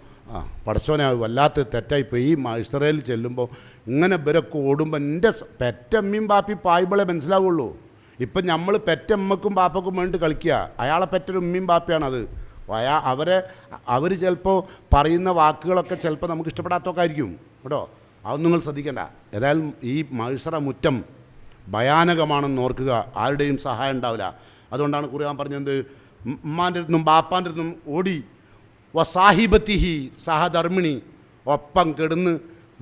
പടച്ചോനെ വല്ലാത്ത തെറ്റായിപ്പോൾ ഈ ഇസ്രായേലിൽ ചെല്ലുമ്പോൾ ഇങ്ങനെ ഇവരൊക്കെ ഓടുമ്പോൾ എൻ്റെ പെറ്റമ്മയും ബാപ്പി പായ്ബളെ മനസ്സിലാവുള്ളൂ. ഇപ്പം നമ്മൾ പെറ്റമ്മക്കും ബാപ്പക്കും വേണ്ടി കളിക്കുക, അയാളെ പെറ്റൊരു ഉമ്മയും ബാപ്പയാണത്. അവർ ചിലപ്പോൾ പറയുന്ന വാക്കുകളൊക്കെ ചിലപ്പോൾ നമുക്ക് ഇഷ്ടപ്പെടാത്തൊക്കെ ആയിരിക്കും കേട്ടോ. അതൊന്നും നിങ്ങൾ ശ്രദ്ധിക്കേണ്ട. ഏതായാലും ഈ മത്സര മുറ്റം ഭയാനകമാണെന്ന് ഓർക്കുക, ആരുടെയും സഹായം ഉണ്ടാവില്ല. അതുകൊണ്ടാണ് ഖുർആൻ പറഞ്ഞത്, ഉമ്മാൻ്റെ അടുത്തും ബാപ്പാൻ്റെ അടുത്തും ഓടി, വസാഹിബത്തിഹി സഹധർമ്മിണി, ഒപ്പം കിടന്ന്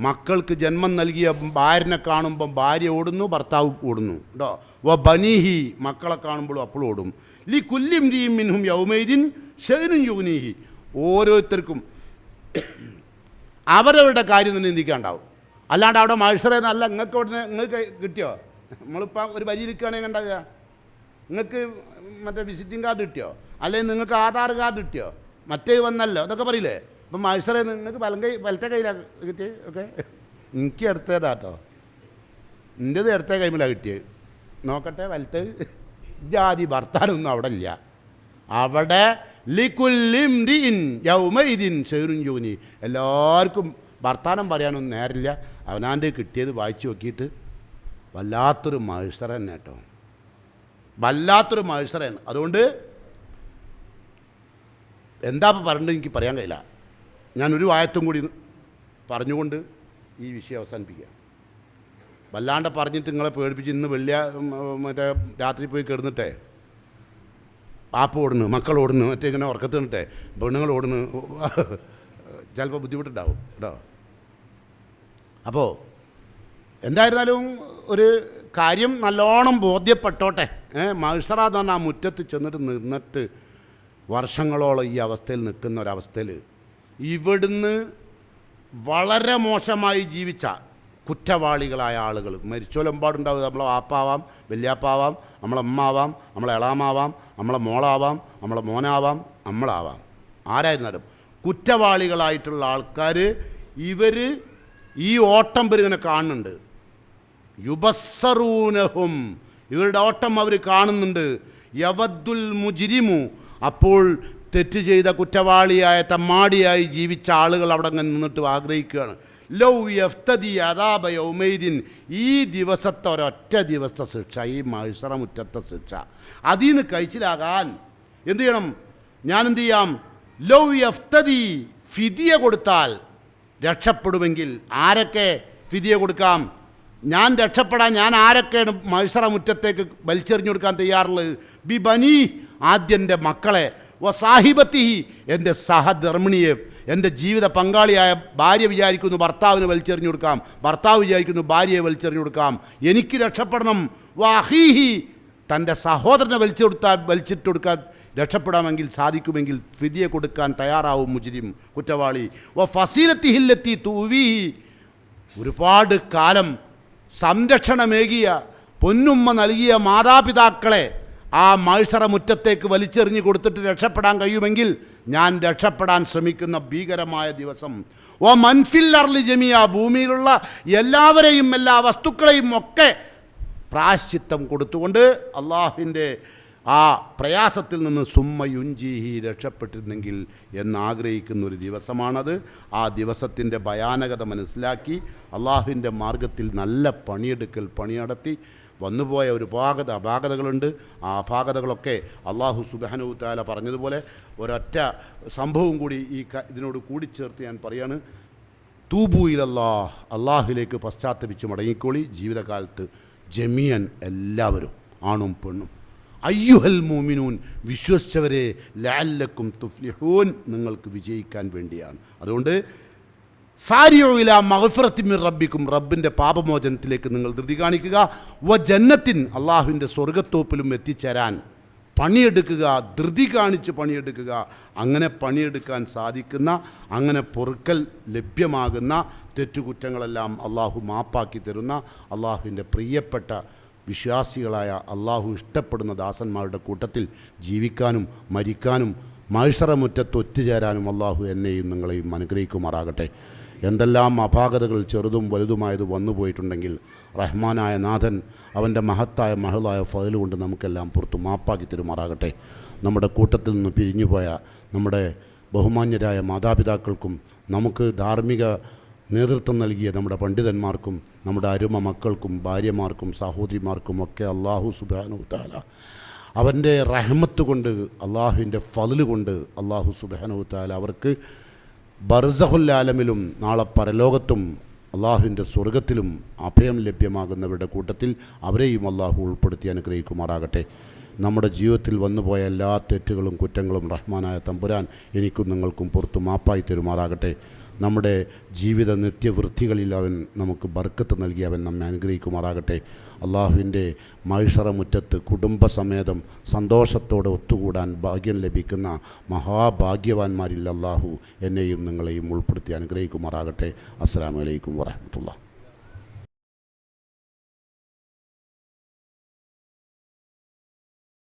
മക്കൾക്ക് ജന്മം നൽകിയ ഭാര്യനെ കാണുമ്പം ഭാര്യ ഓടുന്നു, ഭർത്താവ് ഓടുന്നു കേട്ടോ. വ ബനീഹി, മക്കളെ കാണുമ്പോഴും അപ്പോഴും ഓടും. ലി കുല്ലിം രീം മിൻഹും യൗമൈദിൻ ഷൈനുൻ യുഗ്നീഹി, ഓരോരുത്തർക്കും അവരവരുടെ കാര്യം തന്നെ ചിന്തിക്കാണ്ടാവും. അല്ലാണ്ട് അവിടെ മത്സരം നല്ല നിങ്ങൾക്ക് കിട്ടിയോ? നമ്മളിപ്പോൾ ഒരു വരി നിൽക്കുകയാണെങ്കിൽ ഉണ്ടാവുക നിങ്ങൾക്ക് മറ്റേ വിസിറ്റിംഗ് കാർഡ് കിട്ടിയോ, അല്ലെങ്കിൽ നിങ്ങൾക്ക് ആധാർ കാർഡ് കിട്ടിയോ, മറ്റേ വന്നല്ലോ, അതൊക്കെ പറയില്ലേ. ഇപ്പം മത്സരം നിങ്ങൾക്ക് വലത്തെ കയ്യിലാണ് കിട്ടിയത്. ഓക്കെ, എനിക്ക് എടുത്തതാട്ടോ, എൻ്റേത് എടുത്ത കൈമിലാണ് കിട്ടിയത്. നോക്കട്ടെ, വലത്ത് ജാതി ഭർത്താനൊന്നും അവിടെ ഇല്ല. അവിടെ ലിക്കുല്ലിംരിഇൻ യൗമഇദിൻ ശൈറുൻ യുഗ്നി, എല്ലാവർക്കും വർത്താനം പറയാനൊന്നും നേരില്ല. അവനാൻ്റെ കിട്ടിയത് വായിച്ചു നോക്കിയിട്ട് വല്ലാത്തൊരു മത്സരം തന്നെ കേട്ടോ, വല്ലാത്തൊരു മത്സരമാണ്. അതുകൊണ്ട് എന്താ പറഞ്ഞിട്ട് എനിക്ക് പറയാൻ കഴിയില്ല. ഞാനൊരു ആയത്തും കൂടി പറഞ്ഞുകൊണ്ട് ഈ വിഷയം അവസാനിപ്പിക്കുക. വല്ലാണ്ട് പറഞ്ഞിട്ട് നിങ്ങളെ പേടിപ്പിച്ച് ഇന്ന് മറ്റേ രാത്രി പോയി കിടന്നിട്ടേ പാപ്പ ഓടുന്നു, മക്കൾ ഓടുന്നു, മറ്റേ ഇങ്ങനെ ഉറക്കത്ത് നിന്നിട്ടെ പെണ്ണുങ്ങൾ ഓടുന്നു, ചിലപ്പോൾ ബുദ്ധിമുട്ടുണ്ടാവും കേട്ടോ. അപ്പോൾ എന്തായിരുന്നാലും ഒരു കാര്യം നല്ലോണം ബോധ്യപ്പെട്ടോട്ടെ. മത്സര എന്ന് പറഞ്ഞാൽ ആ മുറ്റത്ത് ചെന്നിട്ട് നിന്നിട്ട് വർഷങ്ങളോളം ഈ അവസ്ഥയിൽ നിൽക്കുന്ന ഒരവസ്ഥയിൽ ഇവിടുന്ന് വളരെ മോശമായി ജീവിച്ച കുറ്റവാളികളായ ആളുകൾ മരിച്ചോലെമ്പാടുണ്ടാവും. നമ്മളെ വാപ്പാവാം, വല്യാപ്പാവാം, നമ്മളെ അമ്മാവാം, നമ്മളെ എളാമാവാം, നമ്മളെ മോളാവാം, നമ്മളെ മോനാവാം, നമ്മളാവാം, ആരായിരുന്നാലും കുറ്റവാളികളായിട്ടുള്ള ആൾക്കാർ ഇവർ ഈ ഓട്ടം ഇവരിങ്ങനെ കാണുന്നുണ്ട്. യുബസ്സറൂനഹും, ഇവരുടെ ഓട്ടം അവർ കാണുന്നുണ്ട്. യവദ്ദുൽ മുജ്രിമു, അപ്പോൾ തെറ്റ് ചെയ്ത കുറ്റവാളിയായ തമ്മാടിയായി ജീവിച്ച ആളുകൾ അവിടെ അങ്ങനെ നിന്നിട്ട് ആഗ്രഹിക്കുകയാണ്. ലൗ യഫ്തദി അദാബ യൗമൈദിൻ, ഈ ദിവസത്തെ ഒരൊറ്റ ദിവസത്തെ ശിക്ഷ, ഈ മത്സര മുറ്റത്തെ ശിക്ഷ, അതിൽ നിന്ന് കഴിച്ചിലാകാൻ എന്തു ചെയ്യണം? ഞാൻ എന്തു ചെയ്യാം? ലൗ യഫ്തദി, ഫിദിയ കൊടുത്താൽ രക്ഷപ്പെടുമെങ്കിൽ. ആരൊക്കെ ഫിദിയ കൊടുക്കാം? ഞാൻ രക്ഷപ്പെടാൻ ഞാൻ ആരൊക്കെയാണ് മത്സര മുറ്റത്തേക്ക് വലിച്ചെറിഞ്ഞു കൊടുക്കാൻ തയ്യാറുള്ളത്? ബി ബനി, ആദ്യൻ്റെ മക്കളെ, വ സാഹിബത്തിഹി, എൻ്റെ സഹധർമ്മിണിയെ, എൻ്റെ ജീവിത പങ്കാളിയായ ഭാര്യ വിചാരിക്കുന്നു ഭർത്താവിന് വലിച്ചെറിഞ്ഞു കൊടുക്കാം, ഭർത്താവ് വിചാരിക്കുന്നു ഭാര്യയെ വലിച്ചെറിഞ്ഞു കൊടുക്കാം, എനിക്ക് രക്ഷപ്പെടണം. വ അഹീഹി, തൻ്റെ സഹോദരനെ വലിച്ചിട്ട് കൊടുക്കാൻ രക്ഷപ്പെടാമെങ്കിൽ സാധിക്കുമെങ്കിൽ ഫിദിയ കൊടുക്കാൻ തയ്യാറാവും മുജ്രിം, കുറ്റവാളി. വ ഫസീലത്തിഹില്ലത്തി തൂവീഹി, ഒരുപാട് കാലം സംരക്ഷണമേകിയ പൊന്നുമ്മ നൽകിയ മാതാപിതാക്കളെ ആ മത്സര മുറ്റത്തേക്ക് വലിച്ചെറിഞ്ഞ് കൊടുത്തിട്ട് രക്ഷപ്പെടാൻ കഴിയുമെങ്കിൽ ഞാൻ രക്ഷപ്പെടാൻ ശ്രമിക്കുന്ന ഭീകരമായ ദിവസം. ഓ മൻഫിൽ അർളി ജമിയ, ഭൂമിയിലുള്ള എല്ലാവരെയും എല്ലാ വസ്തുക്കളെയും ഒക്കെ പ്രായശ്ചിത്തം കൊടുത്തുകൊണ്ട് അള്ളാഹുവിൻ്റെ ആ പ്രയാസത്തിൽ നിന്ന് സുമ്മ യുഞ്ചീഹി, രക്ഷപ്പെട്ടിരുന്നെങ്കിൽ എന്നാഗ്രഹിക്കുന്ന ഒരു ദിവസമാണത്. ആ ദിവസത്തിൻ്റെ ഭയാനകത മനസ്സിലാക്കി അള്ളാഹുവിൻ്റെ മാർഗത്തിൽ നല്ല പണി നടത്തി വന്നുപോയ ഒരു അപാകതകളുണ്ട്. ആ അപാകതകളൊക്കെ അള്ളാഹു സുബ്ഹാനഹു തആല പറഞ്ഞതുപോലെ ഒരൊറ്റ സംഭവം കൂടി ഇതിനോട് കൂടിച്ചേർത്ത് ഞാൻ പറയാണ്. തൂബു ഇലല്ലാഹ്, അള്ളാഹുവിലേക്ക് പശ്ചാത്തപിച്ച് മടങ്ങിക്കോളി ജീവിതകാലത്ത് ജമിയൻ, എല്ലാവരും, ആണും പെണ്ണും. അയ്യുഹൽ മുഅ്മിനൂൻ, വിശ്വസിച്ചവരെ, ലഅല്ലക്കും തുഫ്ലിഹൂൻ, നിങ്ങൾക്ക് വിജയിക്കാൻ വേണ്ടിയാണ്. അതുകൊണ്ട് സാരിഉ ഇലാ മഗ്ഫിറത്തി മിർ റബ്ബിക്കും, റബ്ബിൻ്റെ പാപമോചനത്തിലേക്ക് നിങ്ങൾ ധൃതി കാണിക്കുക. വ ജന്നത്തിൻ, അള്ളാഹുവിൻ്റെ സ്വർഗത്തോപ്പിലും എത്തിച്ചേരാൻ പണിയെടുക്കുക, ധൃതി കാണിച്ച് പണിയെടുക്കുക. അങ്ങനെ പണിയെടുക്കാൻ സാധിക്കുന്ന, അങ്ങനെ പൊറുക്കൽ ലഭ്യമാകുന്ന തെറ്റുകുറ്റങ്ങളെല്ലാം അള്ളാഹു മാപ്പാക്കി തരുന്ന അള്ളാഹുവിൻ്റെ പ്രിയപ്പെട്ട വിശ്വാസികളായ അള്ളാഹു ഇഷ്ടപ്പെടുന്ന ദാസന്മാരുടെ കൂട്ടത്തിൽ ജീവിക്കാനും മരിക്കാനും മത്സരമുറ്റത്ത് ഒത്തുചേരാനും അള്ളാഹു എന്നെയും നിങ്ങളെയും അനുഗ്രഹിക്കുമാറാകട്ടെ. എന്തെല്ലാം അപാകതകൾ ചെറുതും വലുതുമായത് വന്നുപോയിട്ടുണ്ടെങ്കിൽ റഹ്മാനായ നാഥൻ അവൻ്റെ മഹത്തായ മഹളായ ഫضل കൊണ്ട് നമുക്കെല്ലാം പുറത്തു മാപ്പാക്കി തരുമാറാകട്ടെ. നമ്മുടെ കൂട്ടത്തിൽ നിന്ന് പിരിഞ്ഞുപോയ നമ്മുടെ ബഹുമാന്യരായ മാതാപിതാക്കൾക്കും നമുക്ക് ധാർമ്മിക നേതൃത്വം നൽകിയ നമ്മുടെ പണ്ഡിതന്മാർക്കും നമ്മുടെ അരുമ മക്കൾക്കും ഭാര്യമാർക്കും സഹോദരിമാർക്കും ഒക്കെ അള്ളാഹു സുബ്ഹാനഹു തആല അവൻ്റെ റഹ്മത്ത് കൊണ്ട്, അള്ളാഹുവിൻ്റെ ഫضل കൊണ്ട് അള്ളാഹു സുബ്ഹാനഹു തആല അവർക്ക് ബർസഖുൽ ആലമിലും നാളെ പരലോകത്തും അള്ളാഹുവിൻ്റെ സ്വർഗത്തിലും അഭയം ലഭ്യമാകുന്നവരുടെ കൂട്ടത്തിൽ അവരെയും അള്ളാഹു ഉൾപ്പെടുത്തി അനുഗ്രഹിക്കുമാറാകട്ടെ. നമ്മുടെ ജീവിതത്തിൽ വന്നുപോയ എല്ലാ തെറ്റുകളും കുറ്റങ്ങളും റഹ്മാനായ തമ്പുരാൻ എനിക്കും നിങ്ങൾക്കും പുറത്തു മാപ്പായി തരുമാറാകട്ടെ. നമ്മുടെ ജീവിത നിത്യവൃത്തികളിൽ അവൻ നമുക്ക് ബർക്കത്ത് നൽകി അവൻ നമ്മെ അനുഗ്രഹിക്കുമാറാകട്ടെ. അള്ളാഹുവിൻ്റെ മഹ്ശറ മുറ്റത്ത് കുടുംബസമേതം സന്തോഷത്തോടെ ഒത്തുകൂടാൻ ഭാഗ്യം ലഭിക്കുന്ന മഹാഭാഗ്യവാന്മാരിൽ അള്ളാഹു എന്നെയും നിങ്ങളെയും ഉൾപ്പെടുത്തി അനുഗ്രഹിക്കുമാറാകട്ടെ. അസ്സലാമു അലൈക്കും വറഹ്മത്തുള്ളാഹി.